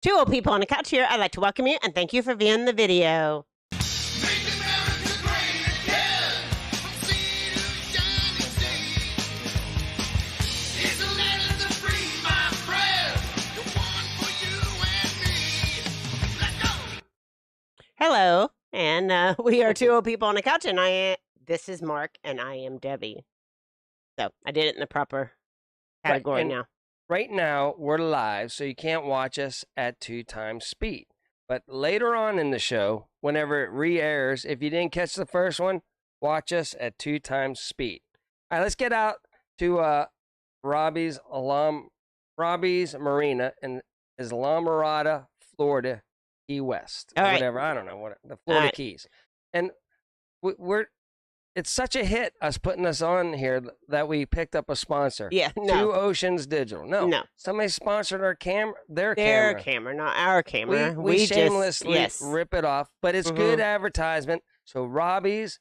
Two old people on the couch here. I'd like to welcome you and thank you for viewing the video. Hello, and we are two old people on the couch, and this is Mark, and I am Debbie. So I did it in the proper category now. Right now, we're live, so you can't watch us at 2 times speed. But later on in the show, whenever it re-airs, if you didn't catch the first one, watch us at 2 times speed. All right, let's get out to Robbie's Marina in Islamorada, Florida, Key West. Or whatever, I don't know, the Florida Keys. And it's such a hit, us putting us on here, that we picked up a sponsor. Yeah, no. Two Oceans Digital. No. Somebody sponsored our their camera, not our camera. We shamelessly rip it off, but it's good advertisement. So Robbie's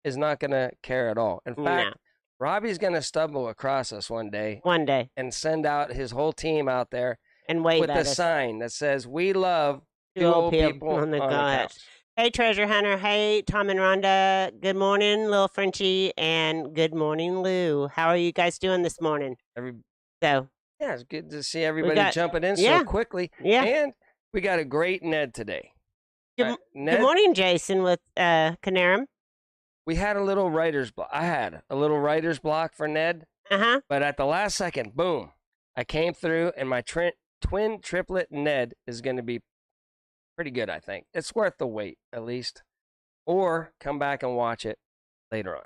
is not going to care at all. In fact, Robbie's going to stumble across us one day. And send out his whole team out there and wave with at a us. Sign that says, "We love two old people on the couch." Hey, Treasure Hunter. Hey, Tom and Rhonda. Good morning, little Frenchie. And good morning, Lou. How are you guys doing this morning? Yeah, it's good to see everybody jumping in so quickly. Yeah. And we got a great Ned today. Good morning, Jason with Canarum. We had a little writer's block. I had a little writer's block for Ned. But at the last second, boom, I came through, and my twin triplet Ned is going to be pretty good, I think. It's worth the wait, at least. Or come back and watch it later on.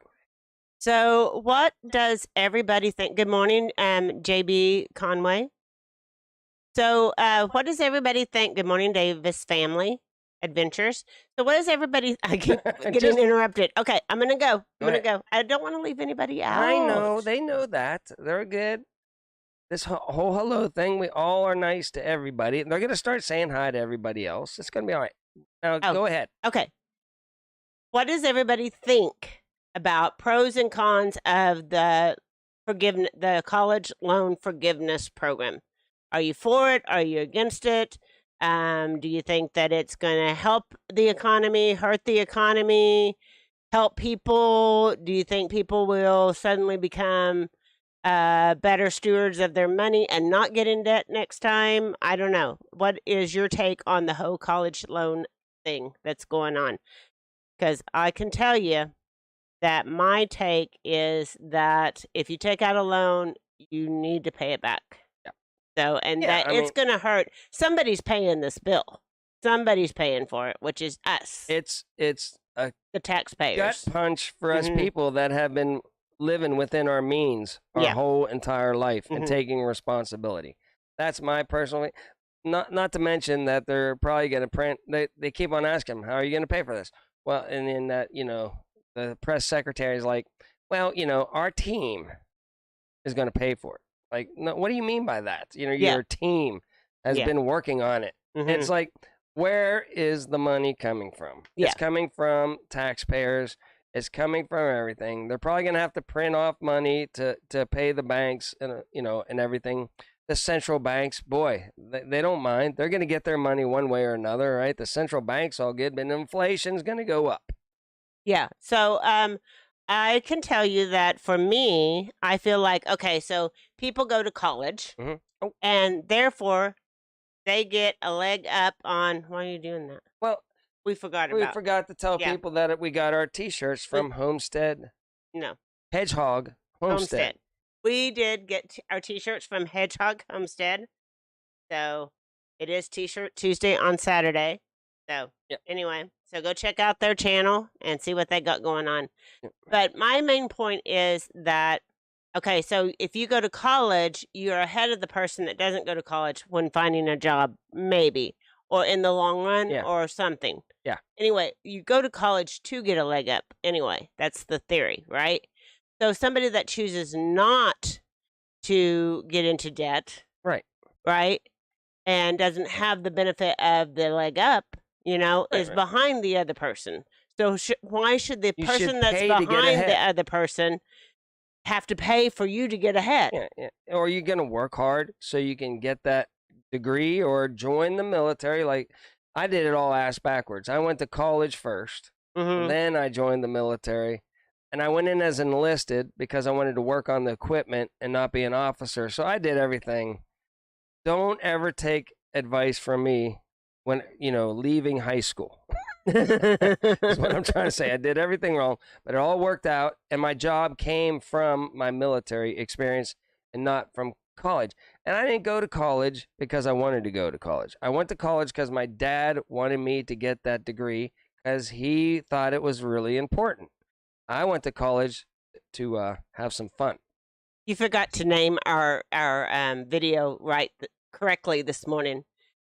So what does everybody think? Good morning, JB Conway. So what does everybody think? Good morning, Davis Family Adventures. So what does everybody... I keep getting interrupted. Okay, I'm going to go. I don't want to leave anybody out. I know. They know that. They're good. This whole hello thing, we all are nice to everybody. They're going to start saying hi to everybody else. It's going to be all right. Now, go ahead. Okay. What does everybody think about pros and cons of the college loan forgiveness program? Are you for it? Are you against it? Do you think that it's going to help the economy, hurt the economy, help people? Do you think people will suddenly become better stewards of their money and not get in debt next time? I don't know. What is your take on the whole college loan thing that's going on? Because I can tell you that my take is that if you take out a loan, you need to pay it back. Yeah. So, it's going to hurt. Somebody's paying this bill. Somebody's paying for it, which is us. It's the taxpayers. Gut punch for us people that have been living within our means our whole entire life and taking responsibility. That's my personal. Not to mention that they're probably going to print. They keep on asking, "How are you going to pay for this?" Well, and then that the press secretary is like, "Well, our team is going to pay for it." Like, no, what do you mean by that? Your team has been working on it. It's like, where is the money coming from? It's coming from taxpayers. It's coming from everything. They're probably going to have to print off money to pay the banks and and everything. The central banks, boy, they don't mind. They're going to get their money one way or another, right? The central banks all good, but inflation's going to go up. Yeah. So I can tell you that for me, I feel like, okay, so people go to college and therefore they get a leg up on, why are you doing that? Well, we forgot to tell people that we got our T-shirts from Hedgehog Homestead. We did get our T-shirts from Hedgehog Homestead. So it is T-shirt Tuesday on Saturday. So anyway, so go check out their channel and see what they got going on. But my main point is that, okay, so if you go to college, you're ahead of the person that doesn't go to college when finding a job, maybe. Or in the long run, or something. Yeah. Anyway, you go to college to get a leg up. Anyway, that's the theory, right? So somebody that chooses not to get into debt, right, and doesn't have the benefit of the leg up, is behind the other person. So why should the person that's behind the other person have to pay for you to get ahead? Yeah. Or you're going to work hard so you can get that degree or join the military. Like, I did it all ass backwards. I went to college first, then I joined the military, and I went in as enlisted because I wanted to work on the equipment and not be an officer. So I did everything. Don't ever take advice from me when, leaving high school. That's what I'm trying to say. I did everything wrong, but it all worked out, and my job came from my military experience and not from college. And I didn't go to college because I wanted to go to college. I went to college because my dad wanted me to get that degree because he thought it was really important. I went to college to have some fun. You forgot to name our video correctly this morning.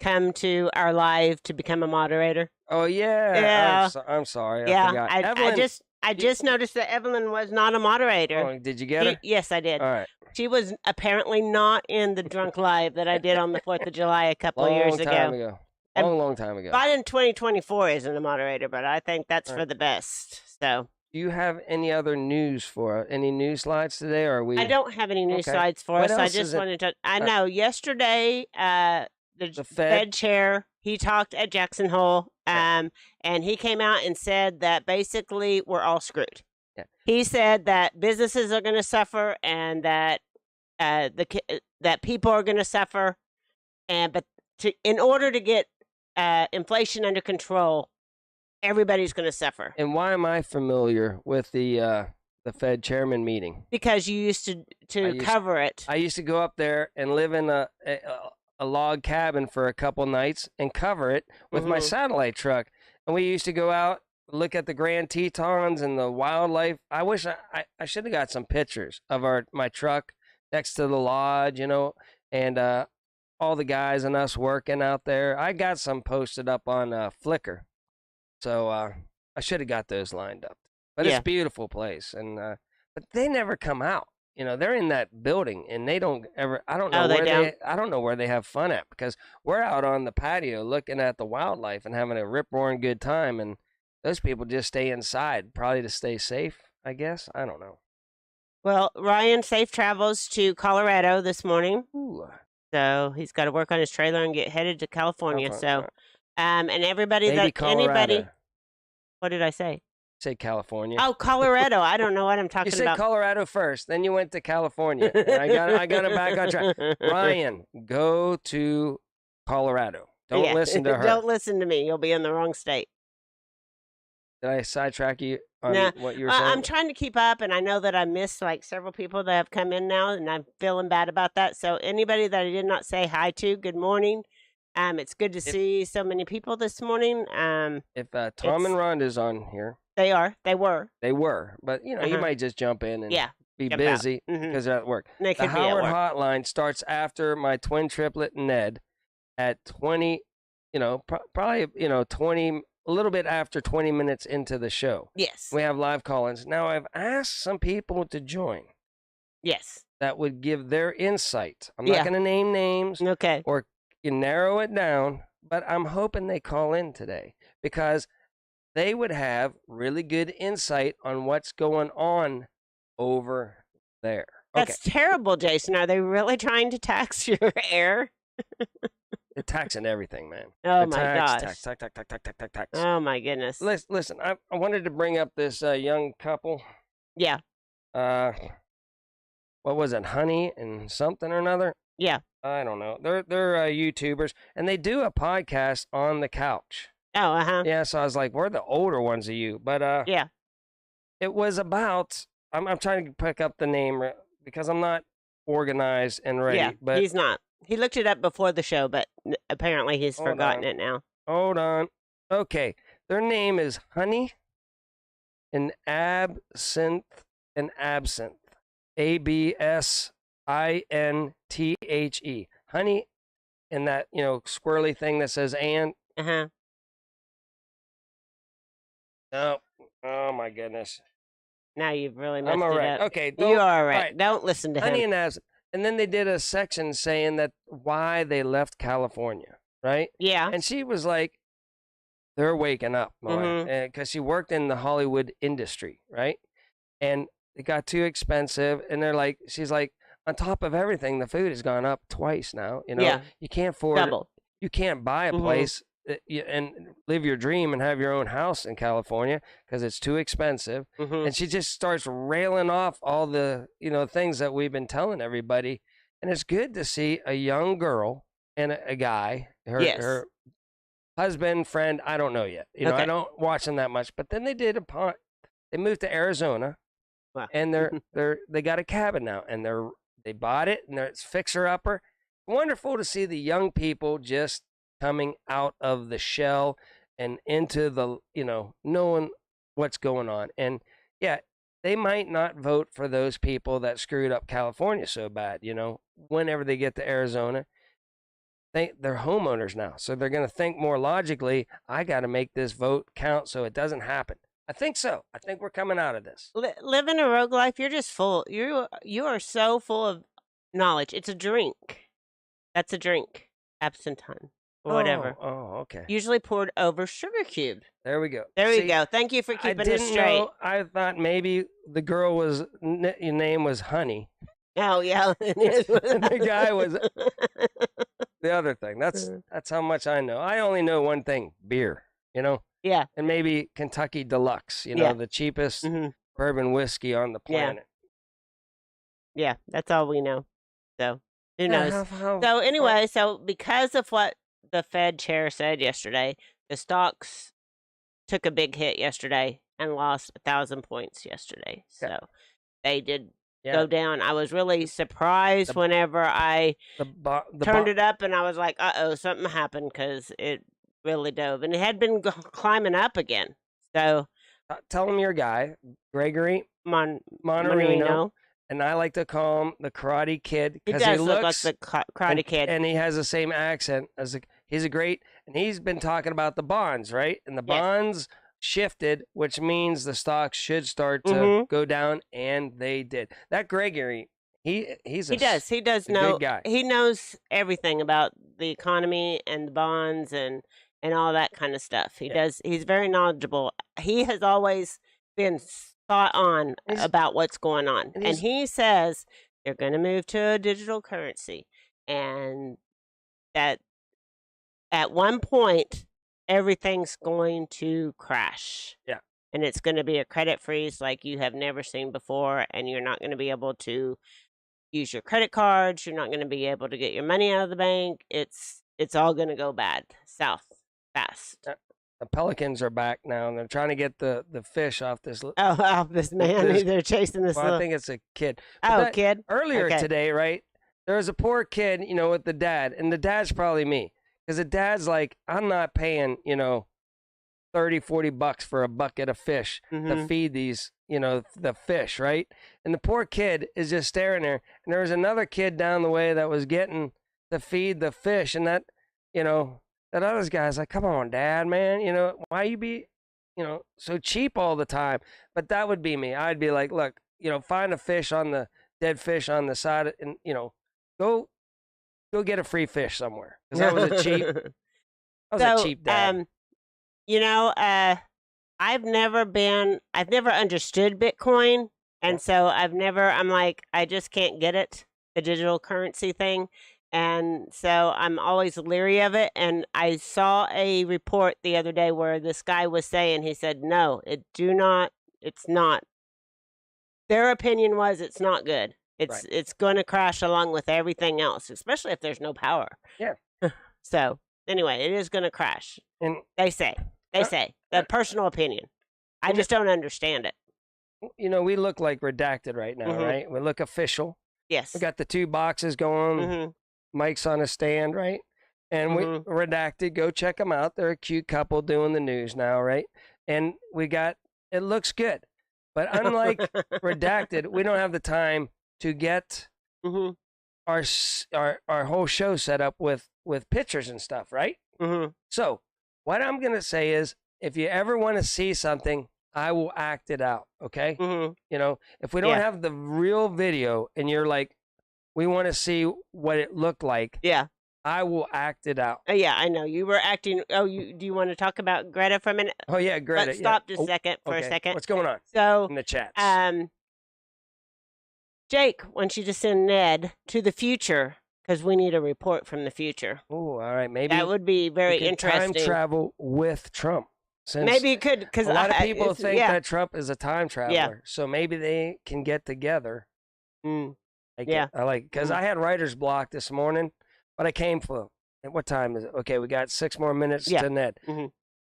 Come to our live to become a moderator. Oh yeah. Yeah. I'm sorry. Yeah. I forgot. Evelyn, I just noticed that Evelyn was not a moderator. Oh, did you get her? Yes, I did. All right. She was apparently not in the drunk live that I did on the 4th of July a couple of years ago. Long time ago. Biden 2024 isn't a moderator, but I think that's for the best. So. Do you have any other news for any news slides today? Or are we? I don't have any news slides for us. I just wanted to. I know yesterday. The Fed chair, he talked at Jackson Hole, and he came out and said that basically we're all screwed. Yeah. He said that businesses are going to suffer and that that people are going to suffer, but in order to get inflation under control, everybody's going to suffer. And why am I familiar with the Fed chairman meeting? Because you used to cover it. I used to go up there and live in a log cabin for a couple nights and cover it with my satellite truck. And we used to go out, look at the Grand Tetons and the wildlife. I wish I should have got some pictures of my truck next to the lodge, and all the guys and us working out there. I got some posted up on Flickr. So I should have got those lined up. But it's a beautiful place. And but they never come out. They're in that building, and they don't ever. I don't know I don't know where they have fun at, because we're out on the patio looking at the wildlife and having a rip-roaring good time, and those people just stay inside, probably to stay safe, I guess. I don't know. Well, Ryan, safe travels to Colorado this morning. Ooh. So he's got to work on his trailer and get headed to California. So, and everybody Colorado. What did I say? Say California. Oh, Colorado. I don't know what I'm talking about. You said Colorado first, then you went to California. I got it back on track. Ryan, go to Colorado. Don't listen to her. Don't listen to me. You'll be in the wrong state. Did I sidetrack you on what you were saying? I'm trying to keep up, and I know that I missed several people that have come in now, and I'm feeling bad about that. So anybody that I did not say hi to, good morning. It's good to see so many people this morning. If Tom and Rhonda's on here. They were. But, you might just jump in and be jump busy because they're at work. The Howard hotline starts after my twin triplet Ned at 20, probably, 20, a little bit after 20 minutes into the show. Yes. We have live call-ins. Now, I've asked some people to join. Yes. That would give their insight. I'm not going to name names. Okay. Or narrow it down, but I'm hoping they call in today, because they would have really good insight on what's going on over there. That's terrible, Jason. Are they really trying to tax your air? They're taxing everything, man. Oh, my gosh. Tax. Oh, my goodness. Listen, I wanted to bring up this young couple. Yeah. What was it, Honey and something or another? Yeah. I don't know. They're YouTubers, and they do a podcast on the couch. Oh, uh-huh. Yeah, so I was like, we're the older ones of you. But yeah. It was about, I'm trying to pick up the name because I'm not organized and ready. Yeah, but he's not. He looked it up before the show, but apparently he's forgotten it now. Hold on. Okay. Their name is Honey and Absinthe. ABSINTHE. Honey, and that, squirrely thing that says and. Uh-huh. Oh my goodness. Now you've really messed I'm all it right. up. Okay. You are all right. Don't listen to him. Honey and Absinthe. And then they did a section saying that why they left California, right? Yeah. And she was like, they're waking up, because she worked in the Hollywood industry, right? And it got too expensive, and she's like, on top of everything, the food has gone up twice now. You know, Yeah. you can't afford, Double. you can't buy a place and live your dream and have your own house in California because it's too expensive. And she just starts railing off all the, things that we've been telling everybody. And it's good to see a young girl and a guy, her husband, friend, I don't know yet. I don't watch them that much. But then they moved to Arizona. Wow. And they got a cabin now, and they bought it, and it's fixer upper. Wonderful to see the young people just coming out of the shell and into the, knowing what's going on. And yeah, they might not vote for those people that screwed up California so bad, whenever they get to Arizona. They're homeowners now, so they're going to think more logically. I got to make this vote count so it doesn't happen. I think so. I think we're coming out of this. Living a rogue life, you're just full. You are so full of knowledge. It's a drink. That's a drink. Absinthe or whatever. Oh, okay. Usually poured over sugar cube. There we go. There you go. Thank you for keeping us straight. I thought maybe the girl name was Honey. Oh yeah, and the guy was the other thing. That's how much I know. I only know one thing: beer. Yeah. And maybe Kentucky Deluxe. The cheapest bourbon whiskey on the planet. Yeah, that's all we know. So who knows? So anyway, because of what the Fed chair said yesterday, the stocks took a big hit yesterday and lost 1,000 points yesterday. So they did go down. I was really surprised whenever I turned it up, and I was like, "Uh-oh, something happened," because it really dove, and it had been climbing up again. So tell him your guy, Gregory Marino. And I like to call him the Karate Kid because he looks like the Karate Kid, and he has the same accent as he's a great. And he's been talking about the bonds, right? And the bonds shifted, which means the stocks should start to go down, and they did. That Gregory, he does know. Good guy. He knows everything about the economy and the bonds and all that kind of stuff. He does. He's very knowledgeable. He has always been spot on about what's going on. And he says they're going to move to a digital currency, and that at one point everything's going to crash. Yeah. And it's going to be a credit freeze like you have never seen before, and you're not going to be able to use your credit cards. You're not going to be able to get your money out of the bank. It's all going to go bad south fast. The pelicans are back now, and they're trying to get the fish off this. Off this man. They're chasing this. Well, I think it's a kid. Kid. Earlier today, right? There was a poor kid, with the dad, and the dad's probably me, because the dad's like, I'm not paying, $30-40 for a bucket of fish to feed these, the fish, right? And the poor kid is just staring there, and there was another kid down the way that was getting to feed the fish, and that, that other guy's like, come on, Dad, man, why you be, so cheap all the time? But that would be me. I'd be like, look, find a dead fish on the side, and go get a free fish somewhere, because that was a cheap. A cheap dad. I've never understood Bitcoin, and so I'm like, I just can't get it, the digital currency thing. And so I'm always leery of it. And I saw a report the other day where this guy was saying, he said, no, it's not. Their opinion was it's not good. It's going to crash along with everything else, especially if there's no power. Yeah. So anyway, it is going to crash. And they say the personal opinion. I just don't understand it. We look like redacted right now, right? We look official. Yes. We got the two boxes going. Mike's on a stand, right? And we redacted. Go check them out. They're a cute couple doing the news now, right? And it looks good. But unlike redacted, we don't have the time to get our whole show set up with pictures and stuff, right? So what I'm going to say is, if you ever want to see something, I will act it out, okay? If we don't have the real video and you're like, we want to see what it looked like, I will act it out. Yeah, I know. You were acting. Do you want to talk about Greta for a minute? Oh, yeah, Greta. Let's stop just a second. What's going on So in the chat? Jake wants you to send Ned to the future because we need a report from the future. Oh, all right. Maybe that would be very interesting. Time travel with Trump. Since maybe you could, because a lot of people think that Trump is a time traveler. Yeah. So maybe they can get together. Yeah. I like, because I had writer's block this morning, but I came for, at what time is it? Okay, we got 6 more minutes to Ned.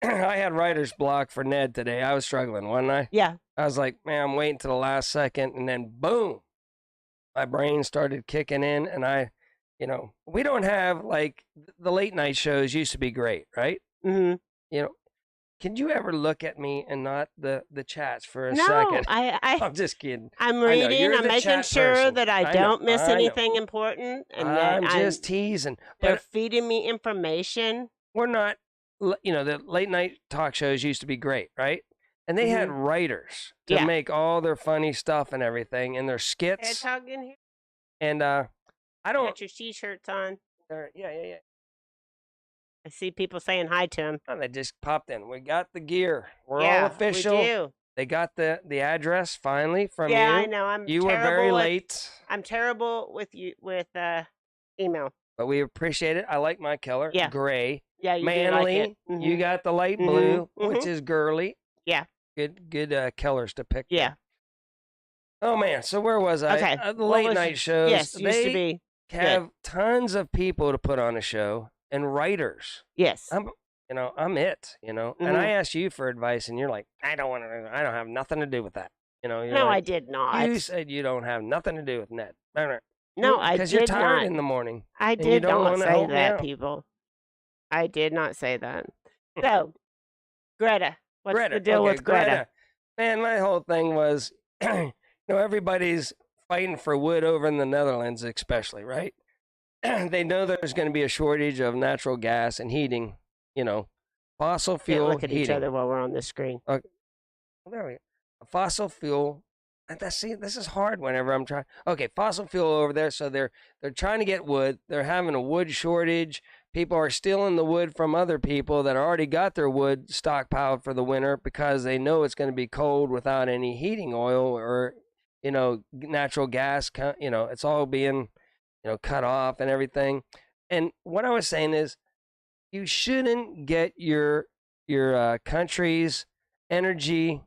I had writer's block for Ned today. I was struggling, wasn't I? Yeah. I was like, man, I'm waiting to the last second, and then boom, my brain started kicking in, and we don't have, like, the late night shows used to be great, right? You know, can you ever look at me and not the chats for a second? I'm just kidding. I'm reading. I'm making sure that I don't miss anything important. And I'm just teasing. They're feeding me information. We're not, the late night talk shows used to be great, right? And they had writers to make all their funny stuff and everything, and their skits. Hedgehog in here. And I don't. Got your t-shirts on. Yeah. I see people saying hi to him. Oh, they just popped in. We got the gear. We're all official. We do. They got the address finally from you. Yeah, I know. You were very late. I'm terrible with email. But we appreciate it. I like my color. Yeah. Gray. Yeah, you manly. do like it. You got the light blue, which is girly. Yeah. Good colors to pick. Yeah. Oh man, so where was I? Okay. The late night shows. Yes, used to be. Have tons of people to put on a show and writers. Yes. I'm it, and I asked you for advice, and you're like, I don't have nothing to do with that. No, like, I did not. You said you don't have nothing to do with Ned. No, I did not. Because you're tired in the morning. I did not say that, people. I did not say that. So, Greta, what's the deal with Greta? Man, my whole thing was, everybody's fighting for wood over in the Netherlands, especially, right? They know there's going to be a shortage of natural gas and heating, fossil fuel. Look at each other while we're on the screen. Okay. Well, there we go. Fossil fuel. See, this is hard whenever I'm trying. Okay, fossil fuel over there. So they're trying to get wood. They're having a wood shortage. People are stealing the wood from other people that already got their wood stockpiled for the winter because they know it's going to be cold without any heating oil or, natural gas. It's all being, cut off and everything. And what I was saying is, you shouldn't get your country's energy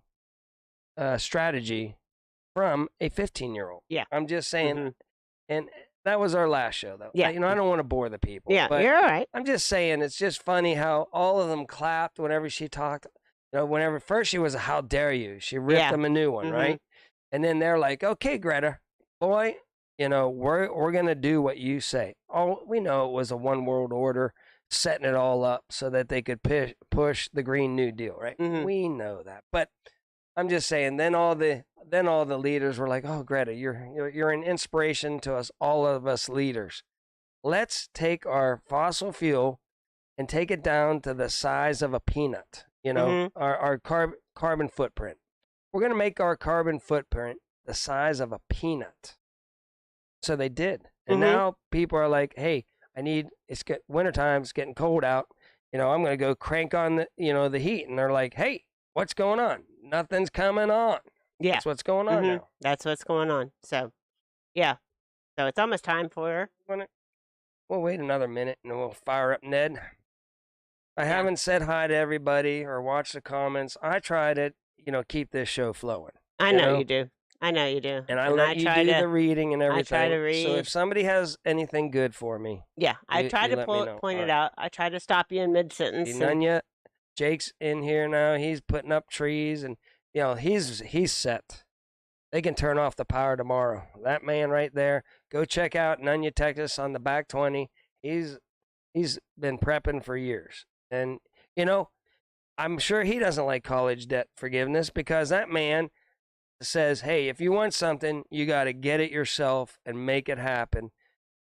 strategy from a 15-year-old. Yeah. I'm just saying, and that was our last show, though. Yeah. I don't want to bore the people. Yeah, but you're all right. I'm just saying, it's just funny how all of them clapped whenever she talked. Whenever first she was, how dare you? She ripped them a new one, right? And then they're like, okay, Greta, boy, we're going to do what you say. Oh, we know it was a one world order setting it all up so that they could push the Green New Deal, right? We know that. But I'm just saying, then all the leaders were like, "Oh, Greta, you're an inspiration to us, all of us leaders. Let's take our fossil fuel and take it down to the size of a peanut. Our carbon footprint. We're going to make our carbon footprint the size of a peanut." So they did, and now people are like, "Hey, wintertime. It's getting cold out. I'm going to go crank on the heat," and they're like, "Hey, what's going on? Nothing's coming on." Yeah. That's what's going on now. That's what's going on. So, yeah. So it's almost time for her. We'll wait another minute and we'll fire up Ned. I haven't said hi to everybody or watched the comments. I try to, keep this show flowing. I know you do. I know you do. And I let you do the reading and everything. I try to read. So if somebody has anything good for me. Yeah, I try to point it out. I try to stop you in mid-sentence. Nanya, Jake's in here now. He's putting up trees and, he's set. They can turn off the power tomorrow. That man right there, go check out Nanya, Texas on the back 20. He's been prepping for years. And, I'm sure he doesn't like college debt forgiveness because that man says, hey, if you want something, you got to get it yourself and make it happen.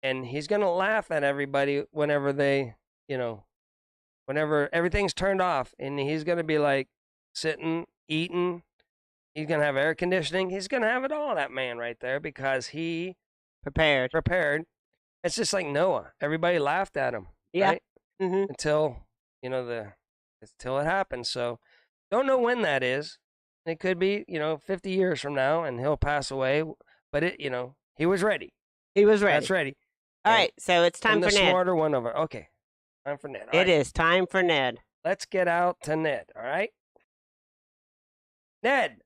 And he's going to laugh at everybody whenever whenever everything's turned off, and he's going to be like sitting, eating. He's going to have air conditioning. He's going to have it all, that man right there, because he prepared. It's just like Noah. Everybody laughed at him. Yeah. Right? Until, until it happens. So don't know when that is. It could be, 50 years from now and he'll pass away, but He was ready. He was ready. That's ready. All right, so it's time for the Ned. smarter one over. Okay, time for Ned. It is time for Ned. Let's get out to Ned, all right? Ned,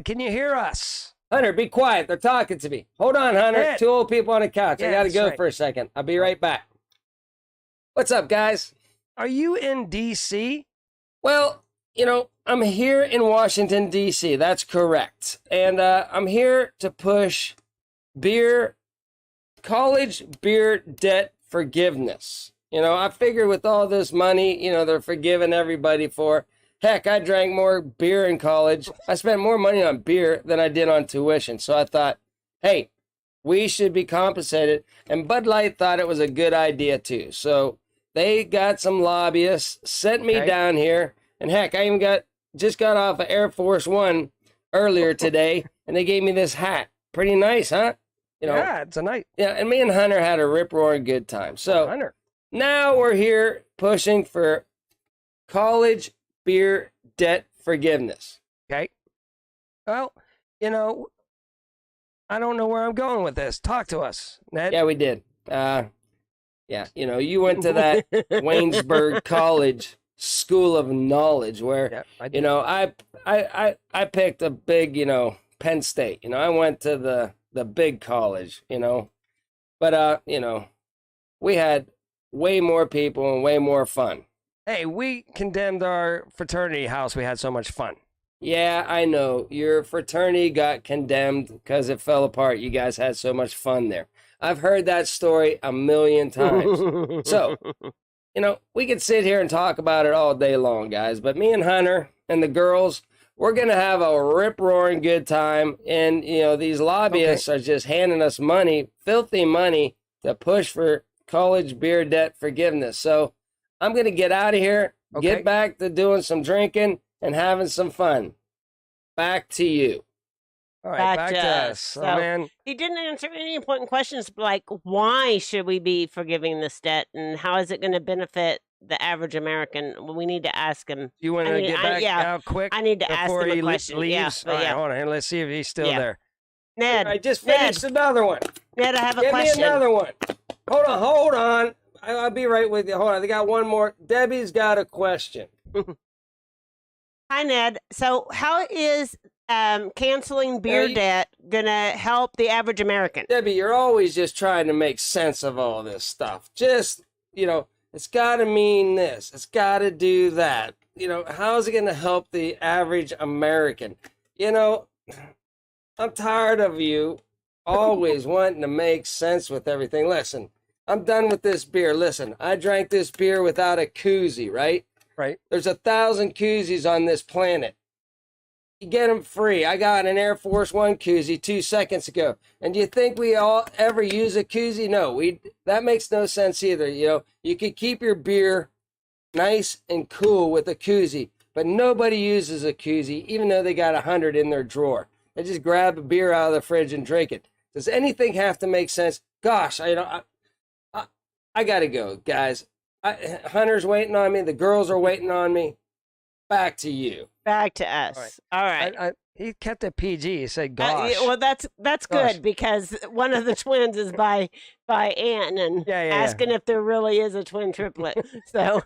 can you hear us? Hunter, be quiet. They're talking to me. Hold on, Hunter. Ned. 2 old people on a couch. Yeah, I got to go right. for a second. I'll be right back. What's up, guys? Are you in D.C.? Well, I'm here in Washington, D.C. That's correct. And I'm here to push college beer debt forgiveness. I figured with all this money, they're forgiving everybody for. Heck, I drank more beer in college. I spent more money on beer than I did on tuition. So I thought, hey, we should be compensated. And Bud Light thought it was a good idea too. So they got some lobbyists, sent me down here. And heck, I even just got off of Air Force One earlier today. And they gave me this hat. Pretty nice, huh? Yeah, it's a night. Yeah, and me and Hunter had a rip-roaring good time. So Hunter. Now we're here pushing for college beer debt forgiveness. Okay. Well, I don't know where I'm going with this. Talk to us, Ned. Yeah, we did. Yeah, you went to that Waynesburg College School of Knowledge where, I picked a big, Penn State. I went to the big college, But, we had way more people and way more fun. Hey, we condemned our fraternity house. We had so much fun. Yeah, I know. Your fraternity got condemned because it fell apart. You guys had so much fun there. I've heard that story a million times. So, we could sit here and talk about it all day long, guys. But me and Hunter and the girls, we're going to have a rip-roaring good time. And, these lobbyists are just handing us money, filthy money, to push for college beer debt forgiveness. So I'm going to get out of here, get back to doing some drinking and having some fun. Back to you. All right, back to us. So man. He didn't answer any important questions like why should we be forgiving this debt and how is it going to benefit the average American? We need to ask him. You want to get back out quick? I need to ask him a question. Leaves? Yeah, All right, hold on. Let's see if he's still there. Ned. I just finished another one. Ned, I have a Give question. me another one. Hold on. I'll be right with you. Hold on. I got one more. Debbie's got a question. Hi, Ned. So how is canceling beer debt going to help the average American? Debbie, you're always just trying to make sense of all this stuff. Just, it's got to mean this. It's got to do that. How is it going to help the average American? I'm tired of you always wanting to make sense with everything. Listen, I'm done with this beer. Listen, I drank this beer without a koozie, right? Right. There's 1,000 koozies on this planet. You get them free. I got an Air Force One koozie 2 seconds ago. And do you think we all ever use a koozie? No, that makes no sense either. You could keep your beer nice and cool with a koozie, but nobody uses a koozie, even though they got 100 in their drawer. They just grab a beer out of the fridge and drink it. Does anything have to make sense? Gosh, I got to go, guys. Hunter's waiting on me. The girls are waiting on me. Back to you. Back to us. All right. He kept it PG. He said, "Gosh." Well, that's good because one of the twins is by Ann and asking if there really is a twin triplet. So,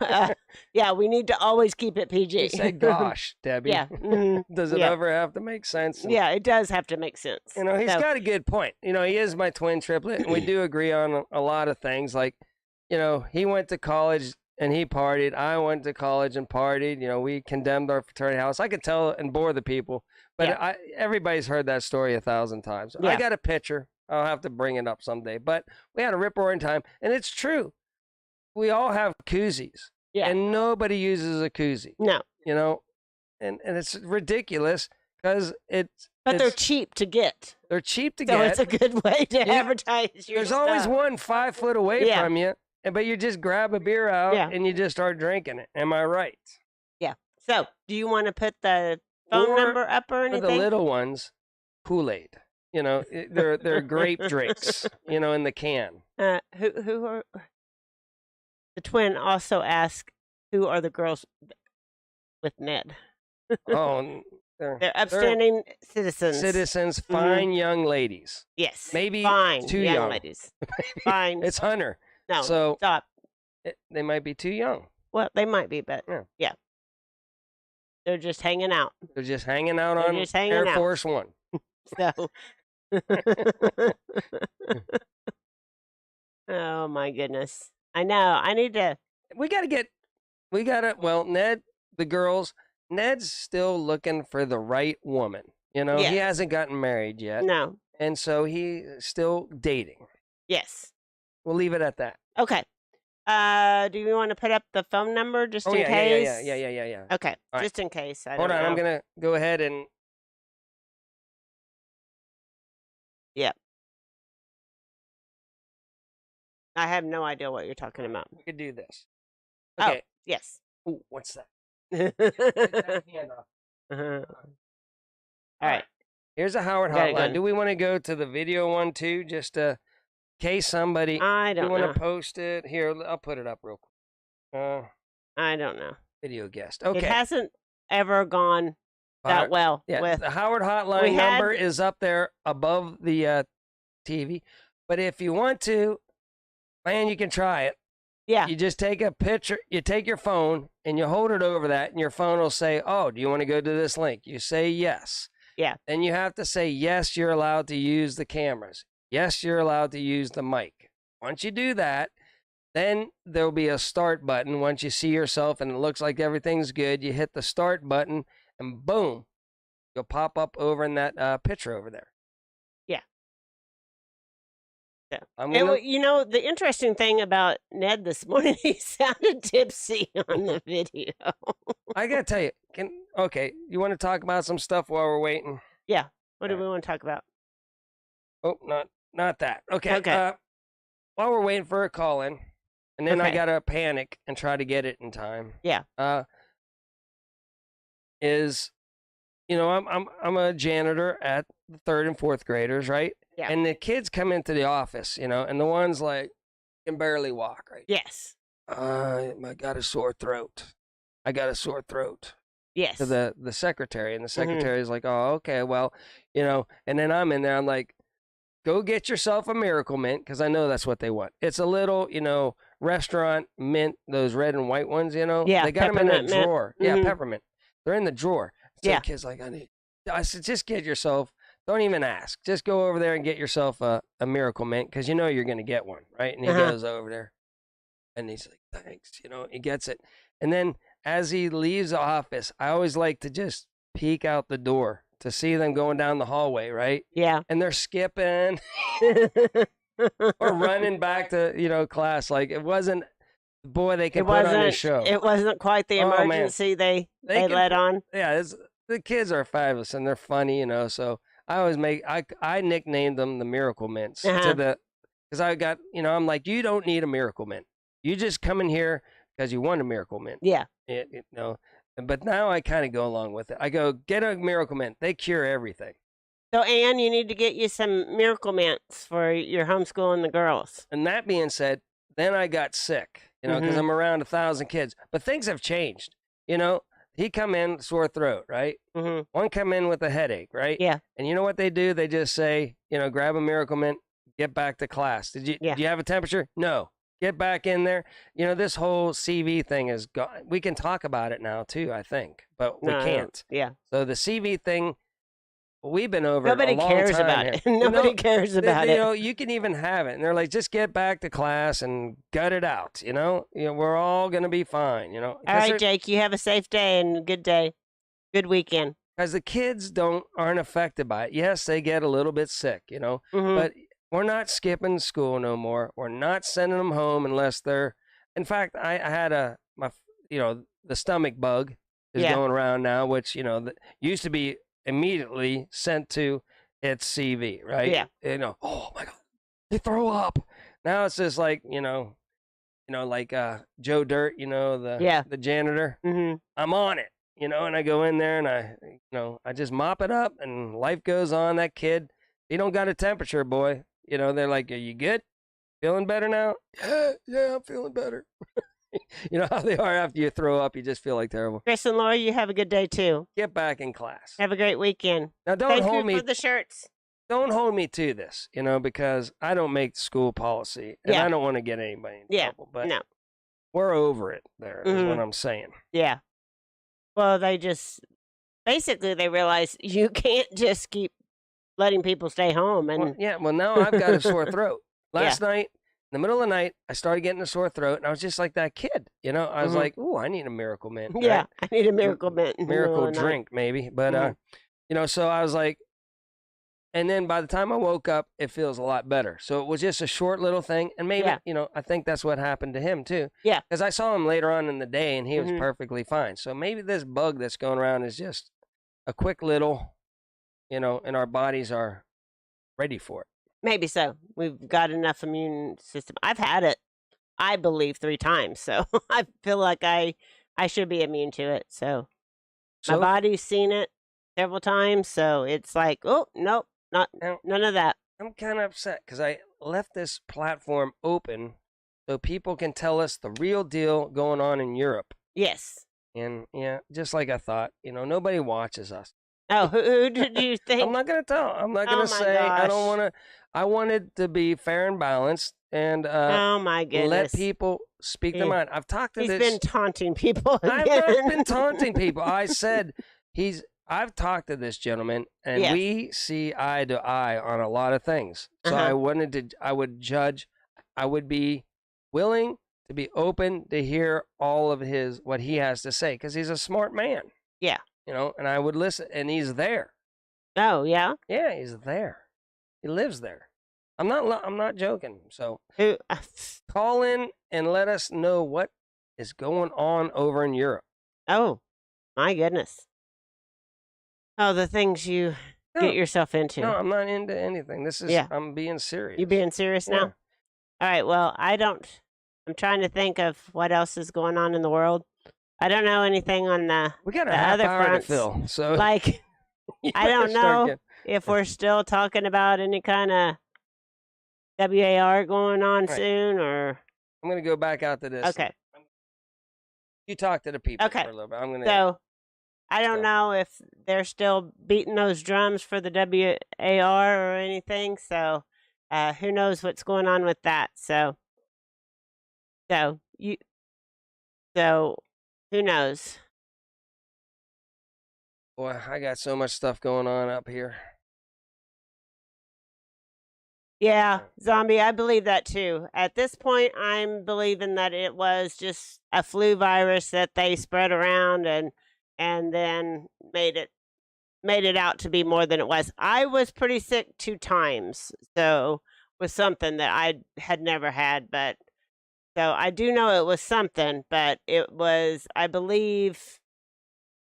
we need to always keep it PG. He said, "Gosh, Debbie." Yeah. Mm-hmm. Does it ever have to make sense? And, it does have to make sense. He's got a good point. He is my twin triplet, and we do agree on a lot of things. Like, he went to college and he partied. I went to college and partied. We condemned our fraternity house. I could tell and bore the people. But everybody's heard that story 1,000 times. Yeah. I got a picture. I'll have to bring it up someday. But we had a rip-roaring time, and it's true. We all have koozies, and nobody uses a koozie. No. And it's ridiculous because But they're cheap to get. They're cheap to get. So it's a good way to advertise your There's stuff. always one 5 foot away from you, but you just grab a beer out and you just start drinking it. Am I right? Yeah. So do you want to put the phone number up or anything? For the little ones, Kool-Aid. They're grape drinks, in the can. Who are the twin also asked who are the girls with Ned? Oh, They're upstanding citizens. Citizens, fine young ladies. Yes. Maybe fine too young young. ladies. Fine. It's Hunter. No, so stop. They might be too young. Well, they might be, but yeah. They're just hanging out. They're just hanging out on Air Force One. So. Oh my goodness. I know. I need to. Well, Ned, the girls, Ned's still looking for the right woman. You know, he hasn't gotten married yet. No. And so he's still dating. Yes. We'll leave it at that. Okay. Do you want to put up the phone number just in case? Yeah. Okay. All Just in case. Hold on. I'm going to go ahead and. Yeah. I have no idea what you're talking about. We could do this. Okay. Oh, yes. Ooh, what's that? All right. Here's a Howard hotline. Do we want to go to the video one too, just in case somebody? I don't know. You want to post it here? I'll put it up real quick. I don't know. Video guest. Okay. It hasn't ever gone that well. Yeah. The Howard hotline number is up there above the TV. But if you want to, man, you can try it. Yeah. You just take a picture, you take your phone and you hold it over that, and your phone will say, "Oh, do you want to go to this link?" You say yes. Yeah. Then you have to say, "Yes, you're allowed to use the cameras. Yes, you're allowed to use the mic." Once you do that, then there'll be a start button. Once you see yourself and it looks like everything's good, you hit the start button and boom, you'll pop up over in that picture over there. Yeah. You know, the interesting thing about Ned this morning, he sounded tipsy on the video. I got to tell you, you want to talk about some stuff while we're waiting? Yeah. What do we want to talk about? Oh, not that. Okay. While we're waiting for a call in, and then I got to panic and try to get it in time. Yeah. I'm a janitor at the 3rd and 4th graders, right? Yeah. And the kids come into the office, and the ones like can barely walk, right? Yes. I got a sore throat. Yes. To the secretary, and the secretary's like, "Oh, okay, well, and then I'm in there, I'm like, go get yourself a Miracle Mint, because I know that's what they want. It's a little, restaurant mint, those red and white ones, Yeah, they got them in a drawer. Mint. Yeah, peppermint. They're in the drawer. So the kid's like, I said, just get yourself, don't even ask. Just go over there and get yourself a Miracle Mint, because you're going to get one, right? And he goes over there, and he's like, thanks, he gets it. And then as he leaves the office, I always like to just peek out the door to see them going down the hallway, right? Yeah. And they're skipping or running back to, class. Like, it wasn't, boy, they could put on a show. It wasn't quite the emergency they let on. Yeah, the kids are fabulous and they're funny, so I always I nicknamed them the Miracle Mints because I got, I'm like, you don't need a Miracle Mint. You just come in here because you want a Miracle Mint. Yeah. But now I kind of go along with it. I go, get a Miracle Mint. They cure everything. So, Ann, you need to get you some Miracle Mints for your homeschooling the girls. And that being said, then I got sick, because I'm around 1,000 kids. But things have changed. He come in, sore throat, right? Mm-hmm. One come in with a headache, right? Yeah. And you know what they do? They just say, grab a Miracle Mint, get back to class. Did you have a temperature? No. Get back in there. This whole CV thing is gone. We can talk about it now too, I think, but we can't. Yeah. So the CV thing, we've been over. Nobody it a long cares time about here. it. Nobody cares about it. You can even have it, and they're like, just get back to class and gut it out. We're all gonna be fine. All right, Jake. You have a safe day and a good day, good weekend. Because the kids aren't affected by it. Yes, they get a little bit sick, but we're not skipping school no more. We're not sending them home unless they're. In fact, I had the stomach bug is going around now, which used to be immediately sent to its CV, right? Yeah. Oh my God, they throw up. Now it's just like like Joe Dirt, the janitor. Mm-hmm. I'm on it, and I go in there and I just mop it up, and life goes on. That kid, he don't got a temperature, boy. They're like, are you good? Feeling better now? Yeah, I'm feeling better. You know how they are after you throw up, you just feel like terrible. Chris and Laura, you have a good day too. Get back in class. Have a great weekend. Now Thank you for the shirts. Don't hold me to this, you know, because I don't make school policy, and I don't want to get anybody in trouble. But we're over it. There is what I'm saying. Yeah. Well, they just basically they realize you can't just keep letting people stay home. And well, now I've got a sore throat. Last night, in the middle of the night, I started getting a sore throat, and I was just like that kid. You know, I was like, "Ooh, I need a Miracle Mint." Yeah, right? I need a Miracle Mint. Miracle drink, maybe. But you know, so I was like. And then by the time I woke up, it feels a lot better. So it was just a short little thing. And maybe, you know, I think that's what happened to him too. Yeah. Because I saw him later on in the day and he was perfectly fine. So maybe this bug that's going around is just a quick little, you know, and our bodies are ready for it. Maybe so. We've got enough immune system. I've had it, I believe, 3 times. So I feel like I should be immune to it. So my body's seen it several times. So it's like, oh, nope. None of that. I'm kind of upset because I left this platform open so people can tell us the real deal going on in Europe. Yes. And just like I thought, you know, nobody watches us. Oh, who did you think? I'm not going to tell. I'm not going to say. Gosh. I don't want to. I wanted to be fair and balanced and oh my goodness, let people speak their mind. I've talked to He's been taunting people. I've not been taunting people. I said I've talked to this gentleman, and we see eye to eye on a lot of things. So I would be willing to be open to hear all of what he has to say, because he's a smart man. Yeah. You know, and I would listen, and he's there. Oh, yeah? Yeah, he's there. He lives there. I'm not joking. So call in and let us know what is going on over in Europe. Oh, my goodness. Oh, the things you get yourself into. No, I'm not into anything. This is, I'm being serious. You being serious now? All right, well, I'm trying to think of what else is going on in the world. I don't know anything on we got the a half other hour fronts. to fill, so like, I don't know if we're still talking about any kind of WAR going on soon, or... I'm going to go back out to this. Okay. You talk to the people for a little bit. I'm going to... So, I don't know if they're still beating those drums for the WAR or anything, so who knows what's going on with that. So who knows? Boy, I got so much stuff going on up here. Yeah, Zombie, I believe that too. At this point, I'm believing that it was just a flu virus that they spread around and then made it out to be more than it was. I was pretty sick 2 times, so with something that I had never had, but so I do know it was something, but it was, I believe,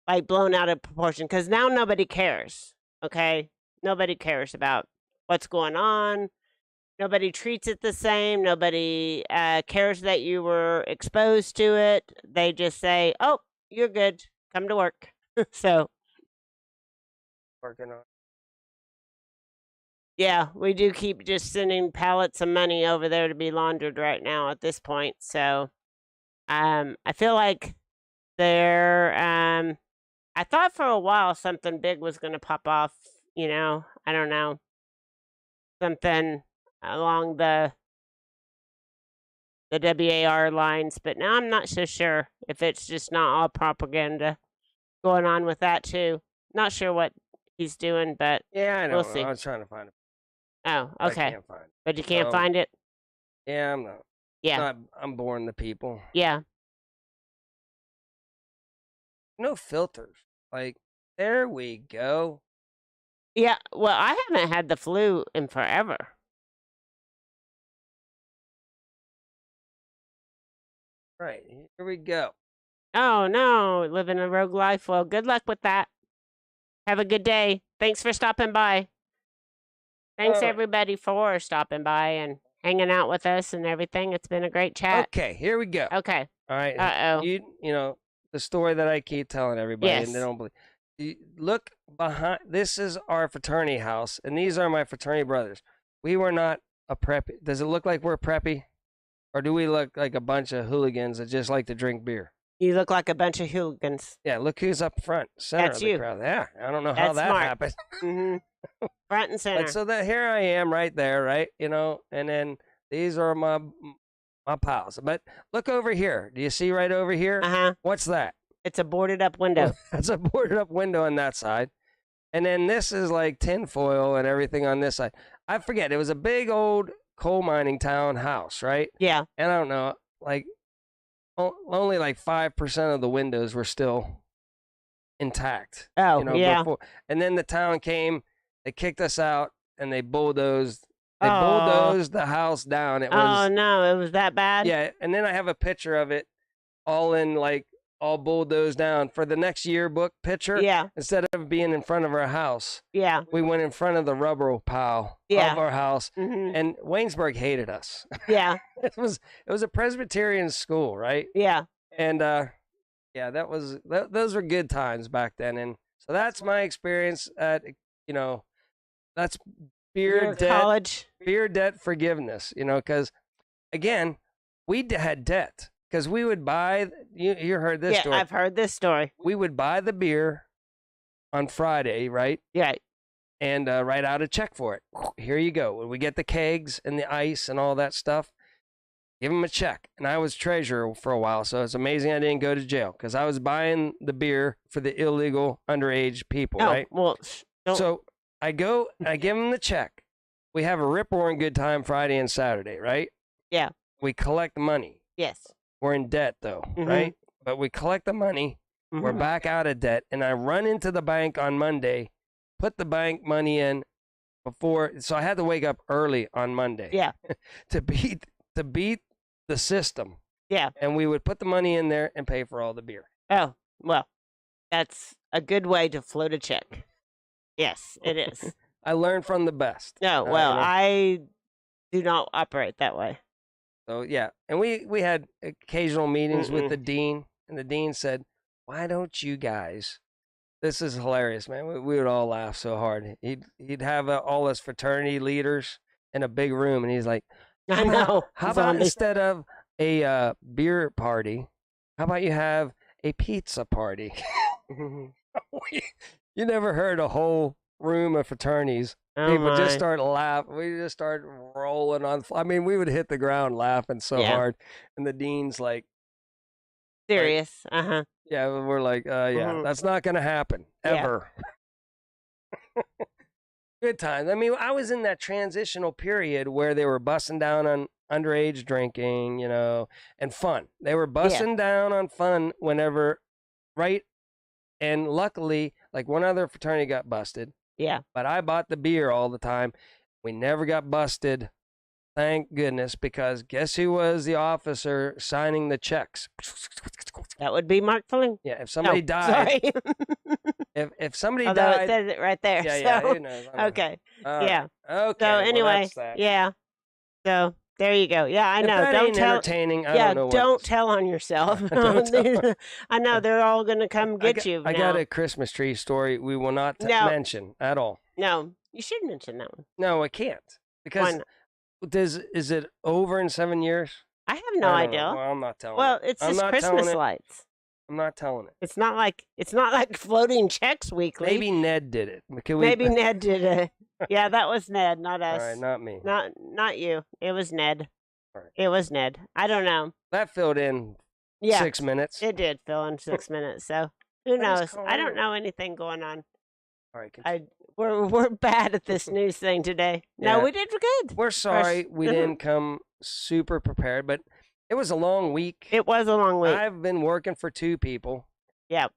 like blown out of proportion, because now nobody cares. Okay, nobody cares about what's going on. Nobody treats it the same. Nobody cares that you were exposed to it. They just say, "Oh, you're good. Come to work." So, working on. Yeah, we do keep just sending pallets of money over there to be laundered right now at this point. So, I feel like I thought for a while something big was going to pop off. You know, I don't know, something along the WAR lines, but now I'm not so sure if it's just not all propaganda going on with that too. Not sure what he's doing, but I know. We'll see. I was trying to find it. Oh, okay. I can't find it. But you can't find it? Yeah, I'm not. Yeah. I'm boring the people. Yeah. No filters. Like, there we go. Yeah, well, I haven't had the flu in forever. Right, here we go. Oh, no, living a rogue life. Well, good luck with that. Have a good day. Thanks for stopping by. Thanks, everybody, for stopping by and hanging out with us and everything. It's been a great chat. Okay, here we go. Okay. All right. Uh-oh. You know, the story that I keep telling everybody, and they don't believe. You look behind. This is our fraternity house, and these are my fraternity brothers. We were not a preppy. Does it look like we're preppy? Or do we look like a bunch of hooligans that just like to drink beer? You look like a bunch of hooligans. Yeah, look who's up front, center That's of the you. crowd. Yeah, I don't know how That's that smart. happened. Mm-hmm. Front and center. But so that here I am right there, right? You know, and then these are my pals. But look over here. Do you see right over here? Uh-huh. What's that? It's a boarded up window. That's a boarded up window on that side. And then this is like tinfoil and everything on this side. I forget. It was a big old coal mining town house, right? Yeah. And I don't know, like only like 5% of the windows were still intact. Oh, you know, yeah. before. And then the town came, they kicked us out, and they bulldozed. They Oh. bulldozed the house down. It was. Oh no, it was that bad. Yeah, and then I have a picture of it, all in like all bulldozed down for the next yearbook picture. Yeah. Instead of being in front of our house, Yeah. we went in front of the rubber pile Yeah. of our house, Mm-hmm. and Waynesburg hated us. Yeah. It was a Presbyterian school, right? Yeah. And yeah, those were good times back then. And so that's my experience at, you know, that's beer debt forgiveness, you know, because again, we had debt because we would buy, you heard this story. Yeah, I've heard this story. We would buy the beer on Friday, right? Yeah. And write out a check for it. Here you go. When we get the kegs and the ice and all that stuff, give them a check. And I was treasurer for a while, so it's amazing I didn't go to jail because I was buying the beer for the illegal underage people, right? Well, So I go, I give them the check. We have a rip-roaring good time Friday and Saturday, right? Yeah. We collect the money. Yes. We're in debt, though, right? But we collect the money. Mm-hmm. We're back out of debt. And I run into the bank on Monday, put the bank money in before. So I had to wake up early on Monday. Yeah. to beat the system. Yeah. And we would put the money in there and pay for all the beer. Oh, well, that's a good way to float a check. Yes, it is. I learned from the best. No, well, I do not operate that way. So yeah, and we had occasional meetings with the dean, and the dean said, "Why don't you guys?" This is hilarious, man. We would all laugh so hard. He'd have all his fraternity leaders in a big room, and he's like, I know. How about instead of a beer party, how about you have a pizza party?" You never heard a whole room of fraternities. People just start laughing. We just start rolling on. I mean, we would hit the ground laughing so hard. And the dean's like, serious. Yeah, we're like, yeah, that's not going to happen ever. Yeah. Good times. I mean, I was in that transitional period where they were busting down on underage drinking, you know, and fun. They were busting down on fun whenever, right? And luckily, like one other fraternity got busted. Yeah. But I bought the beer all the time. We never got busted. Thank goodness, because guess who was the officer signing the checks? That would be Mark Filling. Yeah, if somebody died. Sorry. if somebody Although died. it says it right there. Yeah, so, who knows? Okay. Yeah. Okay. So anyway, well, yeah. So there you go. Yeah, I know. If that don't ain't tell. Entertaining. I Yeah, don't know don't tell on yourself. I know they're all going to come get you. I got a Christmas tree story we will not mention at all. No, you should mention that one. No, I can't because is it over in 7 years? I have no idea. Well, I'm not telling. Well, it's just Christmas lights. I'm not telling it. It's not like floating checks weekly. Maybe Ned did it. Maybe Ned did it. Yeah, that was Ned, not us. All right, not me. Not you. It was Ned. All right. It was Ned. I don't know. That filled in 6 minutes. It did fill in 6 minutes. So who knows? I don't know anything going on. All right. We're bad at this news thing today. No, we did good. We're sorry we didn't come super prepared, but it was a long week. It was a long week. I've been working for 2 people. Yeah.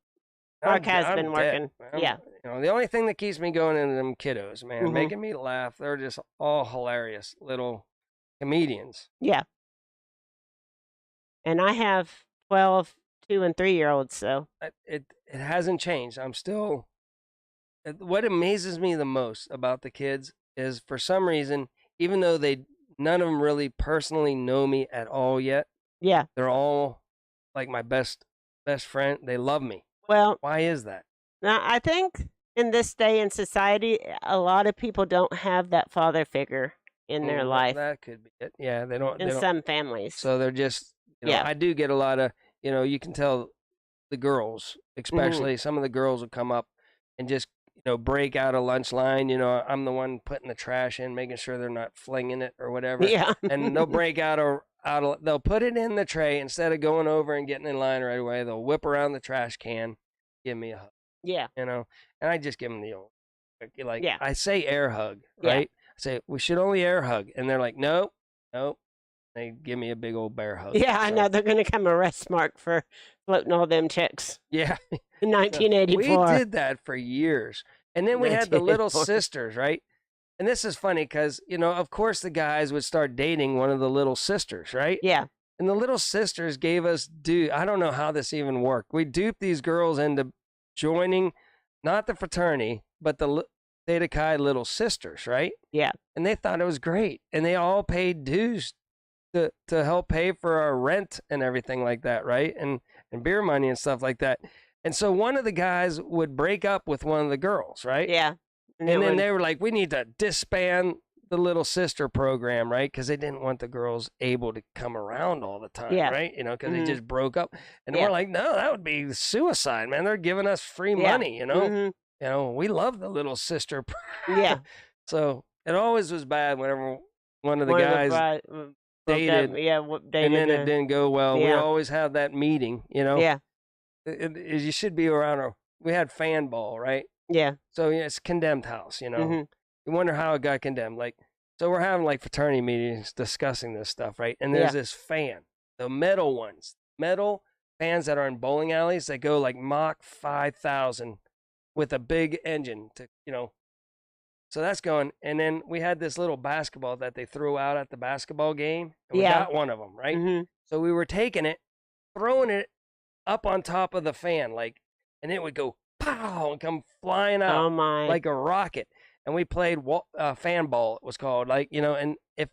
Mark has been working. Yeah. You know, the only thing that keeps me going is them kiddos, man, making me laugh. They're just all hilarious little comedians. Yeah. And I have 12, 2, and 3-year-olds, so it hasn't changed. I'm still. What amazes me the most about the kids is, for some reason, even though none of them really personally know me at all yet. Yeah. They're all like my best friend. They love me. Well, why is that? Now, I think in this day in society, a lot of people don't have that father figure in their life. That could be it. Yeah, they don't. In some families. So they're just, Yeah. I do get a lot of, you can tell the girls, especially some of the girls will come up and just, break out a lunch line. I'm the one putting the trash in, making sure they're not flinging it or whatever. Yeah. And they'll break they'll put it in the tray instead of going over and getting in line right away. They'll whip around the trash can, give me a hug. Yeah. And I just give them the old, Yeah. I say air hug, right? I say, we should only air hug. And they're like, nope. They give me a big old bear hug. Yeah, I know. They're going to come arrest Mark for floating all them chicks. Yeah. In 1984. We did that for years. And then we had the little sisters, right? And this is funny because, of course the guys would start dating one of the little sisters, right? Yeah. And the little sisters gave us I don't know how this even worked. We duped these girls into joining, not the fraternity, but the Theta Chi little sisters, right? Yeah. And they thought it was great. And they all paid dues to help pay for our rent and everything like that, right? And beer money and stuff like that. And so one of the guys would break up with one of the girls, right? Yeah. And then they were like, we need to disband the little sister program, right? Because they didn't want the girls able to come around all the time, right? Because they just broke up. And we're like, no, that would be suicide, man. They're giving us free money, we love the little sister. Yeah. So it always was bad whenever one of the guys dated, and then it didn't go well. We always have that meeting, Yeah. You should be around we had fan ball, right? Yeah. So it's condemned house, You wonder how it got condemned. So we're having fraternity meetings discussing this stuff, right? And there's this fan, the metal ones, metal fans that are in bowling alleys that go Mach 5,000 with a big engine to, So that's going. And then we had this little basketball that they threw out at the basketball game. And we got one of them, right? So we were taking it, throwing it up on top of the fan, and it would go pow and come flying out like a rocket. And we played fan ball, it was called, and if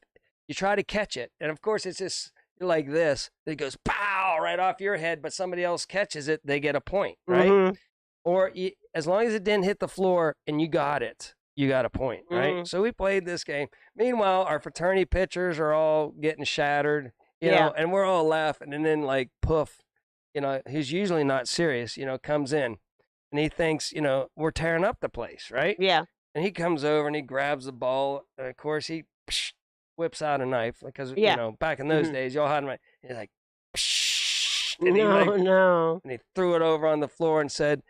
you try to catch it, and of course it's just like this, it goes pow right off your head, but somebody else catches it, they get a point, right? Or as long as it didn't hit the floor and you got it, you got a point, right? So we played this game. Meanwhile, our fraternity pictures are all getting shattered, you know, and we're all laughing. And then Poof, he's usually not serious, comes in and he thinks, we're tearing up the place, right? Yeah. And he comes over and he grabs the ball. And of course, he whips out a knife because, back in those days, y'all had him. He's like, and and he threw it over on the floor and said,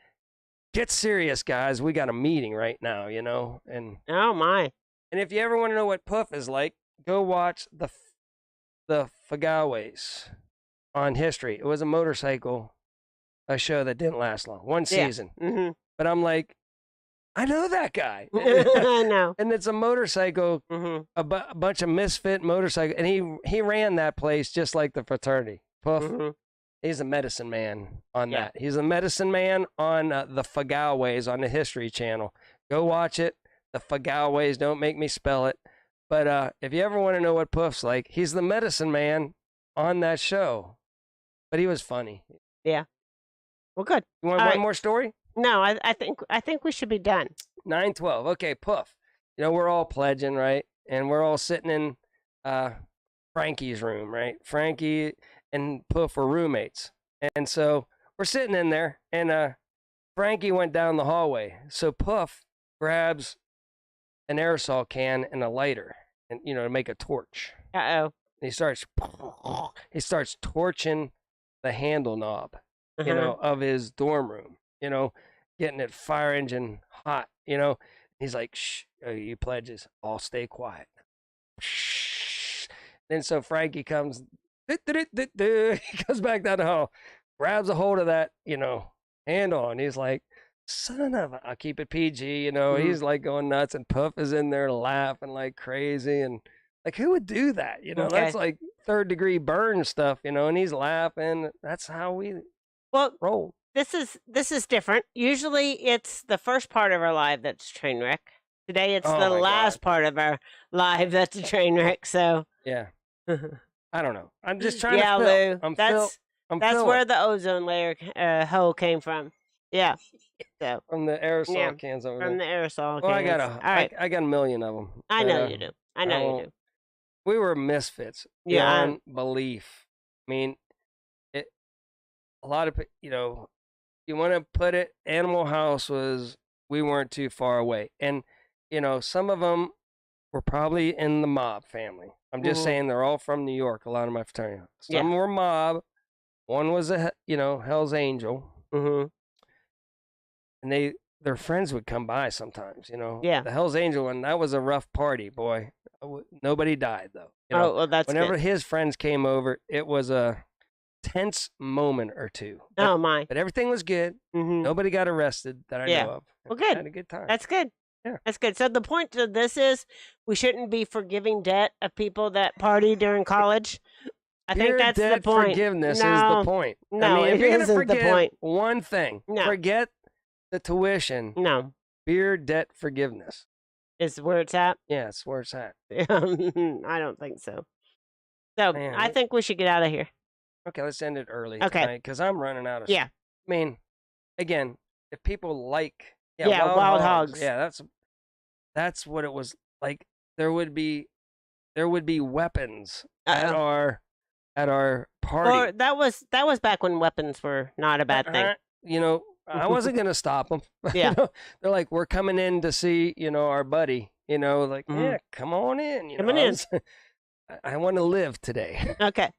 "Get serious, guys. We got a meeting right now, And oh my! And if you ever want to know what Poof is like, go watch the Fagaways on History. It was a show that didn't last long, one season. But I'm like, I know that guy. I know. And it's a motorcycle, a bunch of misfit motorcycle, and he ran that place just like the fraternity. Poof. He's a medicine man on that. He's a medicine man on the Fagaways on the History Channel. Go watch it. The Fagaways. Don't make me spell it. But if you ever want to know what Poof's like, he's the medicine man on that show. But he was funny. Yeah. Well, good. You want one more story? No, I think we should be done. 9:12. Okay, Poof. We're all pledging, right? And we're all sitting in Frankie's room, right? Frankie and Poof were roommates. And so we're sitting in there, and Frankie went down the hallway. So Poof grabs an aerosol can and a lighter, and to make a torch. Uh-oh. He starts torching the handle knob, of his dorm room, getting it fire engine hot, He's like, shh, you pledges, all stay quiet. Shh. Then so Frankie comes, he goes back down the hall, grabs a hold of that, handle, and he's like, son of a, I'll keep it PG, he's going nuts, and Puff is in there laughing like crazy, and who would do that? That's like third-degree burn stuff, and he's laughing. That's how we roll. This is different. Usually it's the first part of our life that's a train wreck. Today it's the last part of our life that's a train wreck. So yeah, I don't know. I'm just trying to Lou. That's where the ozone layer hole came from. Yeah. So from the aerosol cans over there. From the aerosol cans. Well, I got a million of them. I know you do. I know you do. we were misfits beyond belief. I mean, a lot of, you want to put it, Animal House we weren't too far away. And, some of them were probably in the mob family. I'm just saying they're all from New York, a lot of my fraternity. Some were mob. One was Hell's Angel. And their friends would come by sometimes, Yeah. The Hell's Angel one, that was a rough party, boy. Nobody died, though. Oh, well, that's whenever good. his friends came over, it was a tense moment or two. Oh, my. But everything was good. Nobody got arrested that I know of. Well, good. Had a good time. That's good. Yeah. That's good. So the point of this is we shouldn't be forgiving debt of people that party during college. I think that's the point. Forgiveness is the point. No, I mean, if you're going to the forget point. one thing, forget the tuition. No. Beer debt forgiveness. Is where it's at? Yeah, it's where it's at. I don't think so. So I think we should get out of here. Okay, let's end it early. Okay. Because I'm running out of. Yeah. I mean, again, if people like. Wild hogs. Yeah, that's what it was like. There would be weapons at our party. Or that was back when weapons were not a bad thing. I wasn't gonna stop them. Yeah. They're like, we're coming in to see, our buddy. Like, yeah, come on in. Come on in. I want to live today. Okay.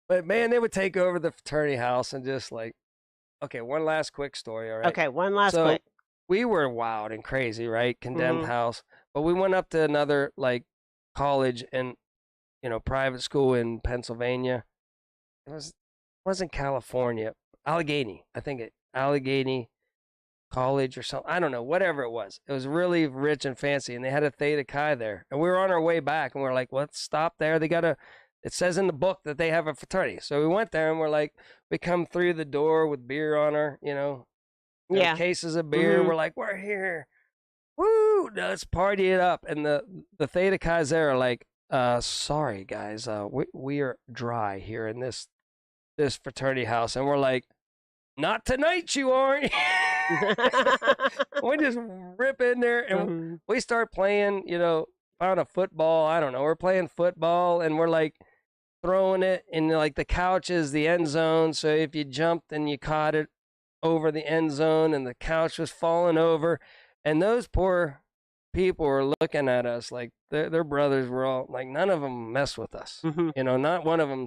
But man, they would take over the fraternity house and just like, okay, one last quick story. All right. Okay, one last quick. We were wild and crazy, right? Condemned house. But we went up to another like college and, private school in Pennsylvania. It wasn't California. Allegheny. I think Allegheny College or something. I don't know, whatever it was. It was really rich and fancy. And they had a Theta Chi there. And we were on our way back and we're like, let's stop there. It says in the book that they have a fraternity. So we went there and we're like, we come through the door with beer on our, cases of beer. We're like, we're here. Woo! Let's party it up. And the Theta Chi's there are like, sorry guys, we are dry here in this fraternity house. And we're like, not tonight, you aren't. We just rip in there and we start playing, found a football. I don't know. We're playing football and we're like throwing it in like the couch is the end zone. So if you jumped and you caught it over the end zone and the couch was falling over, and those poor people were looking at us like their brothers were all like, none of them mess with us. Not one of them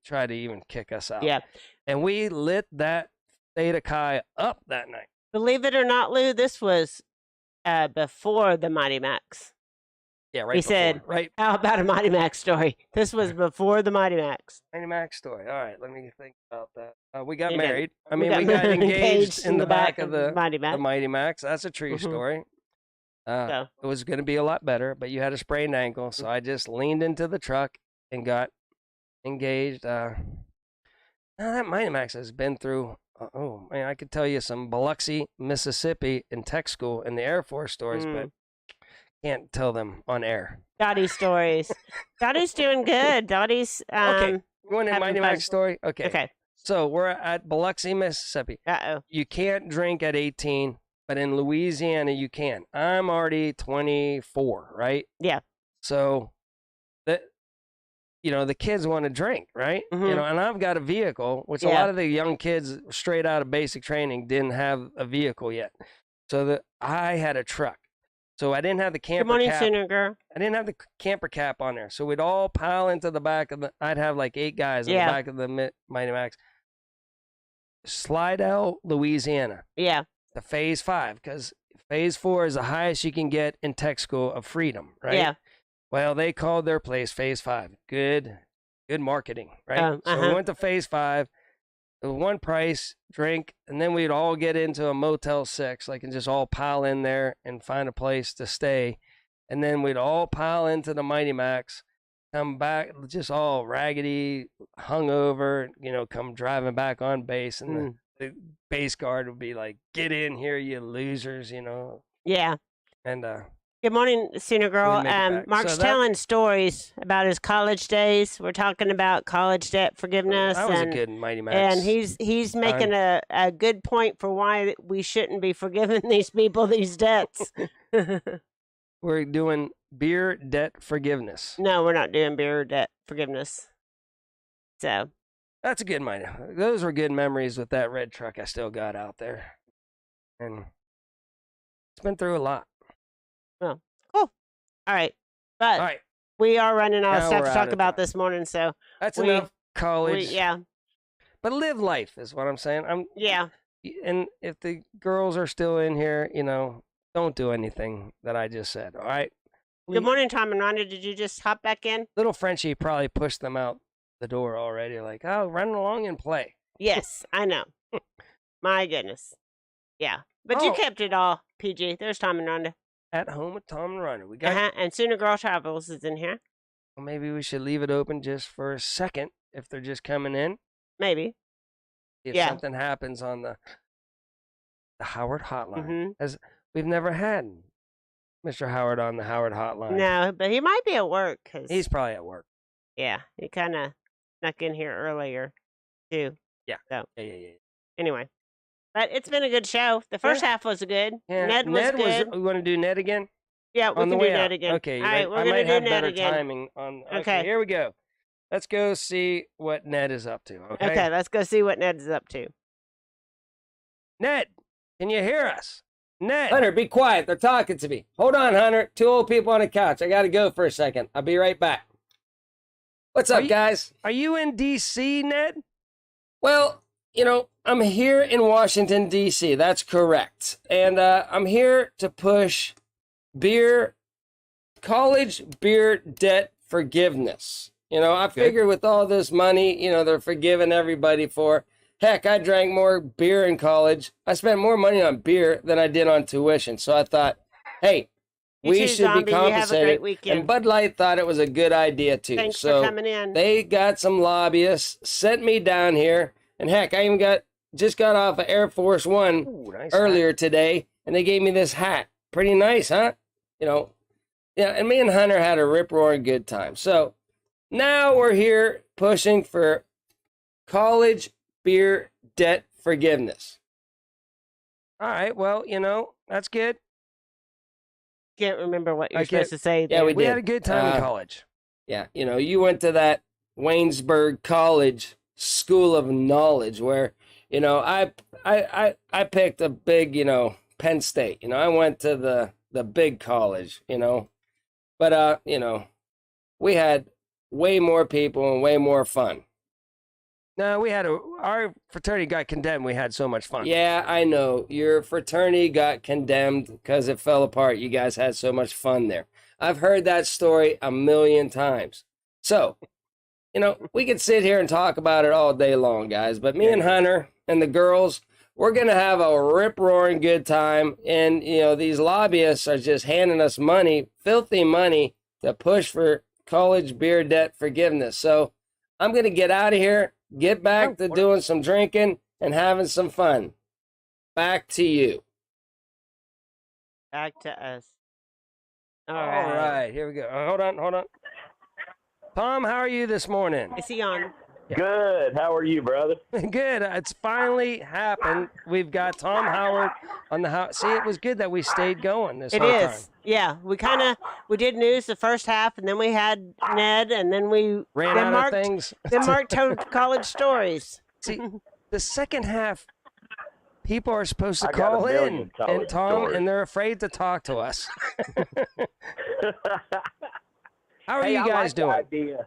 tried to even kick us out. Yeah. And we lit that Theta Chi up that night. Believe it or not, Lou, this was before the Mighty Max. Yeah, right. He said, right. How about a Mighty Max story? This was before the Mighty Max. Mighty Max story. All right, let me think about that. We got married. We got engaged in the back of the Mighty Max. That's a true story. It was going to be a lot better, but you had a sprained ankle, so I just leaned into the truck and got engaged. Now that Mighty Max has been through. Oh man, I could tell you some Biloxi, Mississippi, and tech school and the Air Force stories, but can't tell them on air. Dottie stories. Dottie's doing good. Dottie's okay. You want a Mighty Max story? Okay. So we're at Biloxi, Mississippi. You can't drink at 18, but in Louisiana you can. I'm already 24, right? Yeah. So the kids want to drink, right? And I've got a vehicle, which a lot of the young kids straight out of basic training didn't have a vehicle yet. So I had a truck. So I didn't have the camper cap. Good morning, Sooner Girl. I didn't have the camper cap on there. So we'd all pile into the back of I'd have like 8 guys in the back of the Mighty Max. Slidell, Louisiana. Yeah. To phase 5, because phase 4 is the highest you can get in tech school of freedom, right? Yeah. Well, they called their place phase 5. Good marketing, right? So we went to phase 5. The one price, drink, and then we'd all get into a Motel 6, and just all pile in there and find a place to stay. And then we'd all pile into the Mighty Max, come back just all raggedy, hungover, come driving back on base. And the base guard would be like, get in here, you losers, Yeah. And good morning, Sooner Girl. Mark's telling stories about his college days. We're talking about college debt forgiveness. That was a good Mighty Max. And he's making a good point for why we shouldn't be forgiving these people these debts. We're doing beer debt forgiveness. No, we're not doing beer debt forgiveness. So that's a good mind. Those were good memories with that red truck I still got out there, and it's been through a lot. Well, cool. All right, but all right, we are running out of now stuff we're to out talk of about time. this morning. So That's enough college. Yeah. But live life is what I'm saying. Yeah. And if the girls are still in here, don't do anything that I just said. All right. Good morning, Tom and Rhonda. Did you just hop back in? Little Frenchie probably pushed them out the door already. Like, oh, run along and play. Yes, I know. My goodness. Yeah. But you kept it all PG. There's Tom and Rhonda. At home with Tom and Rhonda. We got. And Sooner Girl Travels is in here. Well, maybe we should leave it open just for a second if they're just coming in. Maybe. If something happens on the Howard hotline. As we've never had Mr. Howard on the Howard hotline. No, but he might be at work. He's probably at work. Yeah, he kind of snuck in here earlier, too. Yeah. So. Yeah. Anyway, but it's been a good show. The first half was good. Yeah. Ned was good. We want to do Ned again? Yeah, we can do Ned again. Okay. All right, we're going to do Ned again. Timing on. Okay, here we go. Let's go see what Ned is up to. Okay, let's go see what Ned is up to. Ned, can you hear us? Ned. Hunter, be quiet. They're talking to me. Hold on, Hunter. Two old people on a couch. I got to go for a second. I'll be right back. What's up, guys? Are you in D.C., Ned? Well, I'm here in Washington, D.C. That's correct. And I'm here to push college beer debt forgiveness. I figured with all this money, they're forgiving everybody for. Heck, I drank more beer in college. I spent more money on beer than I did on tuition. So I thought, hey, we should be compensated. And Bud Light thought it was a good idea too. Thanks for coming in. They got some lobbyists, sent me down here, and heck, I even just got off of Air Force One earlier today, and they gave me this hat. Pretty nice, huh? Yeah. And me and Hunter had a rip-roaring good time. So now we're here pushing for college beer debt forgiveness. All right. Well, that's good. Can't remember what you're supposed to say. Yeah, we had a good time in college. Yeah. You went to that Waynesburg College School of Knowledge where, I picked a big, Penn State. I went to the big college, But, we had way more people and way more fun. No, our fraternity got condemned. We had so much fun. Yeah, I know. Your fraternity got condemned because it fell apart. You guys had so much fun there. I've heard that story a million times. So, we could sit here and talk about it all day long, guys. But me and Hunter and the girls, we're going to have a rip-roaring good time. And, these lobbyists are just handing us money, filthy money, to push for college beer debt forgiveness. So I'm going to get out of here. Get back to doing some drinking and having some fun. Back to you. Back to us. All right. Here we go. Hold on. Tom, how are you this morning? Is he on? Yeah. Good. How are you, brother? Good. It's finally happened. We've got Tom Howard on the house. See, it was good that we stayed going this whole time. It is. Yeah. We did news the first half, and then we had Ned, and then we ran out of things. Then Mark told college stories. See, the second half, people are supposed to call in, and Tom, and they're afraid to talk to us. How are you guys doing?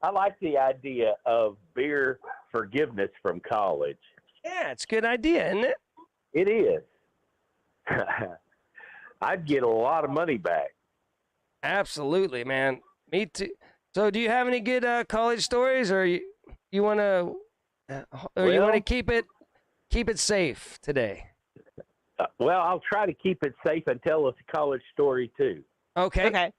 I like the idea of beer forgiveness from college. Yeah, it's a good idea, isn't it? It is. I'd get a lot of money back. Absolutely, man. Me too. So, do you have any good college stories, or you want to, you want to keep it safe today? Well, I'll try to keep it safe and tell us a college story too. Okay.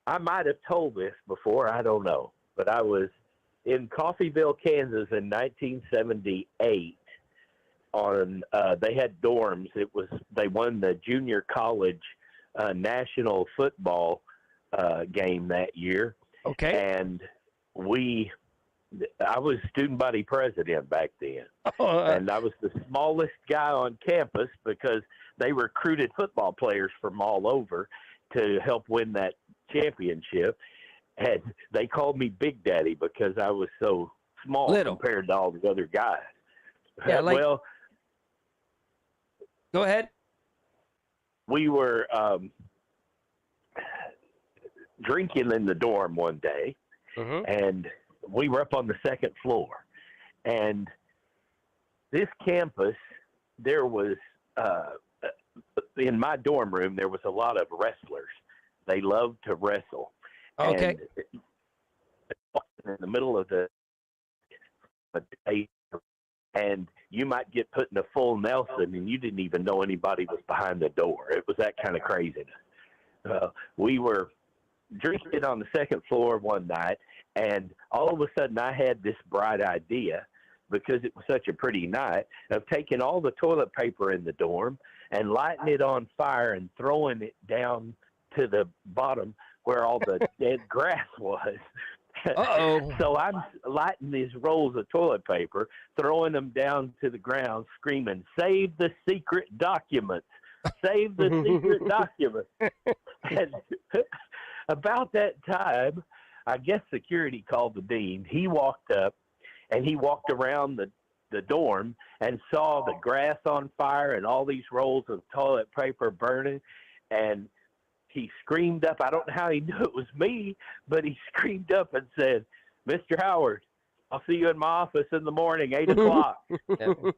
I might have told this before. I don't know. But I was in Coffeyville, Kansas in 1978 they had dorms. They won the junior college national football game that year. Okay. And I was student body president back then. And I was the smallest guy on campus because they recruited football players from all over to help win that championship. And they called me Big Daddy because I was so small compared to all the other guys. Yeah, well, go ahead. We were drinking in the dorm one day, and we were up on the second floor. And this campus, there was, in my dorm room, there was a lot of wrestlers. They loved to wrestle. Okay. And in the middle of the day, and you might get put in a full Nelson, and you didn't even know anybody was behind the door. It was that kind of craziness. We were drinking on the second floor one night, and all of a sudden I had this bright idea, because it was such a pretty night, of taking all the toilet paper in the dorm and lighting it on fire and throwing it down to the bottom where all the dead grass was. So I'm lighting these rolls of toilet paper, throwing them down to the ground, screaming, "Save the secret documents! Save the secret documents!" And about that time, I guess security called the dean. He walked up, and he walked around the dorm and saw the grass on fire and all these rolls of toilet paper burning, and he screamed up. I don't know how he knew it was me, but he screamed up and said, "Mr. Howard, I'll see you in my office in the morning, 8 o'clock.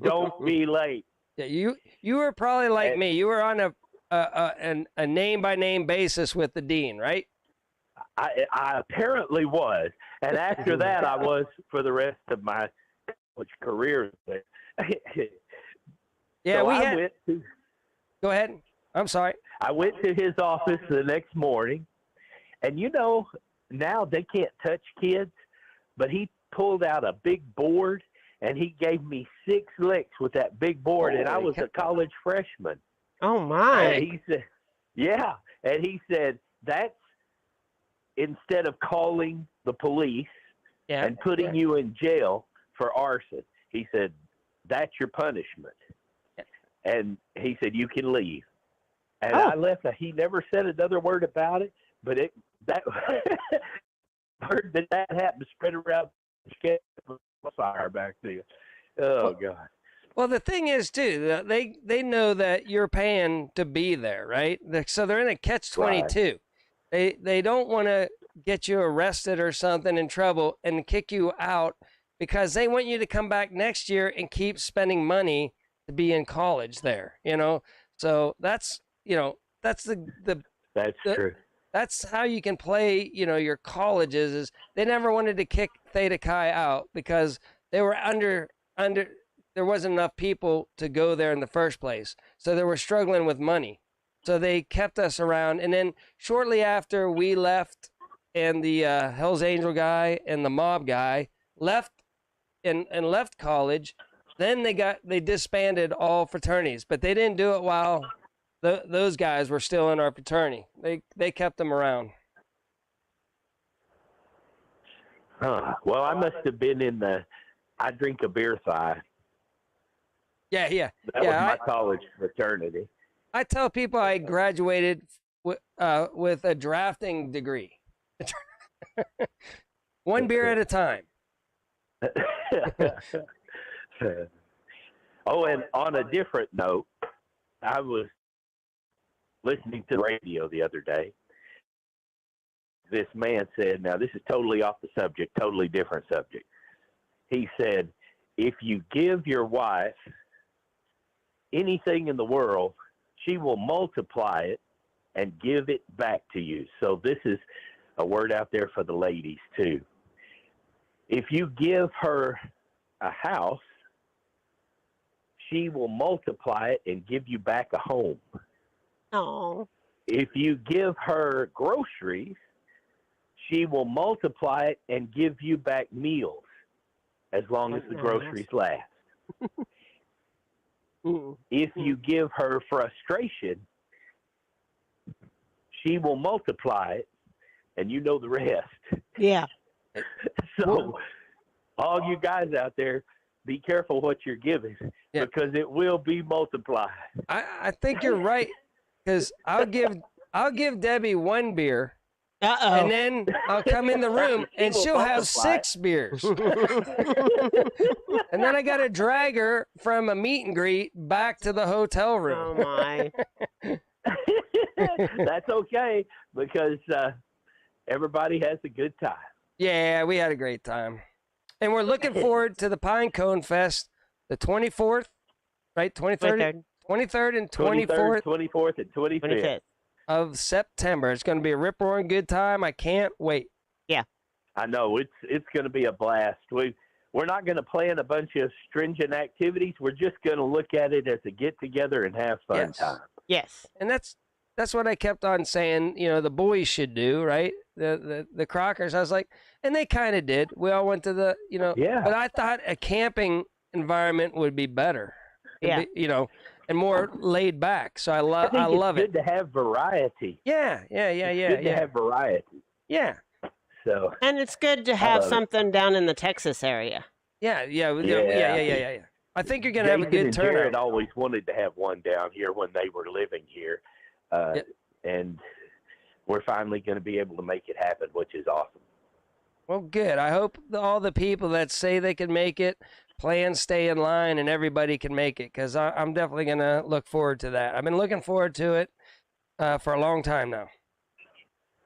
Don't be late." Yeah, you were probably like me. You were on a name-by-name basis with the dean, right? I apparently was. And after that, I was for the rest of my career. Yeah, so Go ahead. I'm sorry. I went to his office the next morning, and now they can't touch kids, but he pulled out a big board, and he gave me 6 licks with that big board, and I was a college freshman. Oh, my. And he said, yeah, and he said, that's instead of calling the police and putting you in jail for arson, he said, that's your punishment. And he said, you can leave. And I left. He never said another word about it, but heard that happened, spread around the fire back then. Oh, God. Well, the thing is, too, they know that you're paying to be there, right? So they're in a catch-22. Right. They don't want to get you arrested or something, in trouble, and kick you out, because they want you to come back next year and keep spending money to be in college there, So that's, that's that's true. That's how you can play, your colleges, is they never wanted to kick Theta Chi out because they were under, there wasn't enough people to go there in the first place. So they were struggling with money. So they kept us around. And then shortly after we left, and the Hells Angel guy and the mob guy left and left college, then they disbanded all fraternities, but they didn't do it while those guys were still in our fraternity. They kept them around. Well, I must have been in I drink a beer side. Yeah. That was my college fraternity. I tell people I graduated with a drafting degree. One beer at a time. Oh, and on a different note, I was listening to the radio the other day. This man said, now this is totally off the subject, totally different subject. He said, if you give your wife anything in the world, she will multiply it and give it back to you. So this is a word out there for the ladies too. If you give her a house, she will multiply it and give you back a home. Oh. If you give her groceries, she will multiply it and give you back meals as long as the groceries last. If you give her frustration, she will multiply it, and you know the rest. Yeah. So all you guys out there, be careful what you're giving, because it will be multiplied. I think you're right, because I'll I'll give Debbie 1 beer. Uh-oh. And then I'll come in the room and she'll have 6 beers. And then I got to drag her from a meet and greet back to the hotel room. Oh, my. That's okay because everybody has a good time. Yeah, we had a great time. And we're looking forward to the Pine Cone Fest the 24th, right? 23rd and 24th. 24th and 25th. Of September. It's going to be a rip-roaring good time. I can't wait. Yeah. I know. It's going to be a blast. We're not going to plan a bunch of stringent activities. We're just going to look at it as a get-together and have fun time. Yes. And that's what I kept on saying, the boys should do, right? The Crockers. I was like, and they kind of did. We all went to the, Yeah. But I thought a camping environment would be better. Yeah. And more laid back. So I love it. It's good to have variety. Yeah. It's good to have variety. Yeah. So. And it's good to have something down in the Texas area. Yeah. I think you're going to have a good turnout. Jared always wanted to have one down here when they were living here. And we're finally going to be able to make it happen, which is awesome. Well, good. I hope all the people that say they can make it, plans stay in line and everybody can make it, because I'm definitely going to look forward to that. I've been looking forward to it for a long time now.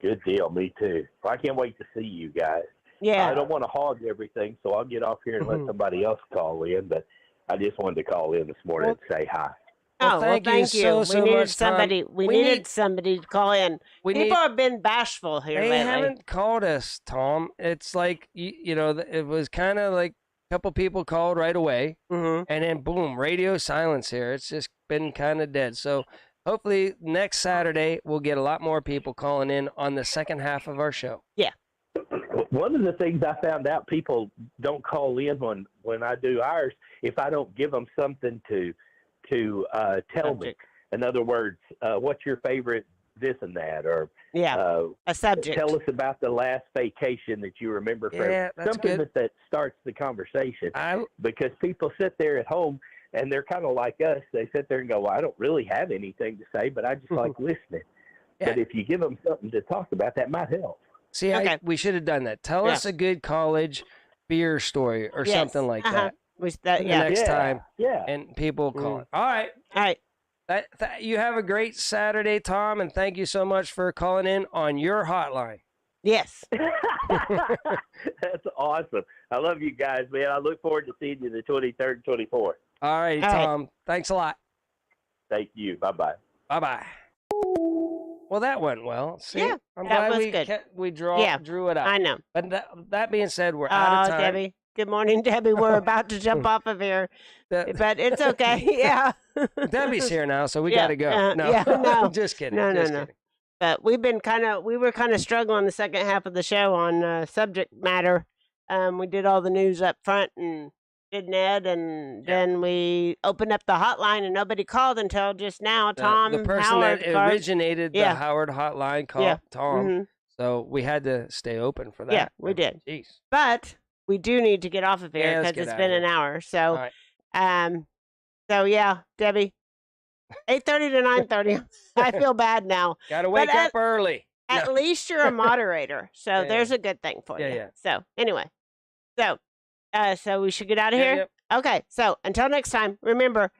Good deal. Me too. Well, I can't wait to see you guys. Yeah. I don't want to hog everything, so I'll get off here and let somebody else call in, but I just wanted to call in this morning and say hi. Well, thank you. So we needed much, somebody. Tom. We needed somebody to call in. People have been bashful here They lately. haven't called us, Tom. It's like, it was kind of like a couple people called right away, and then boom, radio silence here. It's just been kind of dead. So hopefully next Saturday we'll get a lot more people calling in on the second half of our show. Yeah. One of the things I found out, people don't call in when I do ours if I don't give them something to tell me. In other words, what's your favorite this and that, or a subject. Tell us about the last vacation that you remember. That's something good. that starts the conversation. Because people sit there at home and they're kind of like us. They sit there and go, well, I don't really have anything to say, but I just like listening. But if you give them something to talk about, that might help. See, we should have done that. Tell us a good college beer story or something like that. Next time. Yeah. And people call it. All right. You have a great Saturday, Tom, and thank you so much for calling in on your hotline. Yes. That's awesome. I love you guys, man. I look forward to seeing you the 23rd and 24th. All right, Tom. Thanks a lot. Thank you. Bye-bye. Bye-bye. Well, that went well. See, yeah, I'm that glad was we good. drew it up. I know. But that being said, we're out of time. Debbie. Good morning, Debbie. We're about to jump off of here, but it's okay. Yeah. Debbie's here now, so we got to go. No. Just kidding. No. But we were kind of struggling the second half of the show on subject matter. We did all the news up front and did Ned, and then we opened up the hotline and nobody called until just now. Tom, the person Howard, that originated the Howard hotline called Tom. So we had to stay open for that. Yeah, we did. Jeez. But we do need to get off of here because it's been an hour. So, Debbie, 8:30 to 9:30. I feel bad now. Got to wake up early. At least you're a moderator, so there's a good thing for you. Yeah. So anyway, so we should get out of here. Yep. Okay. So until next time, remember,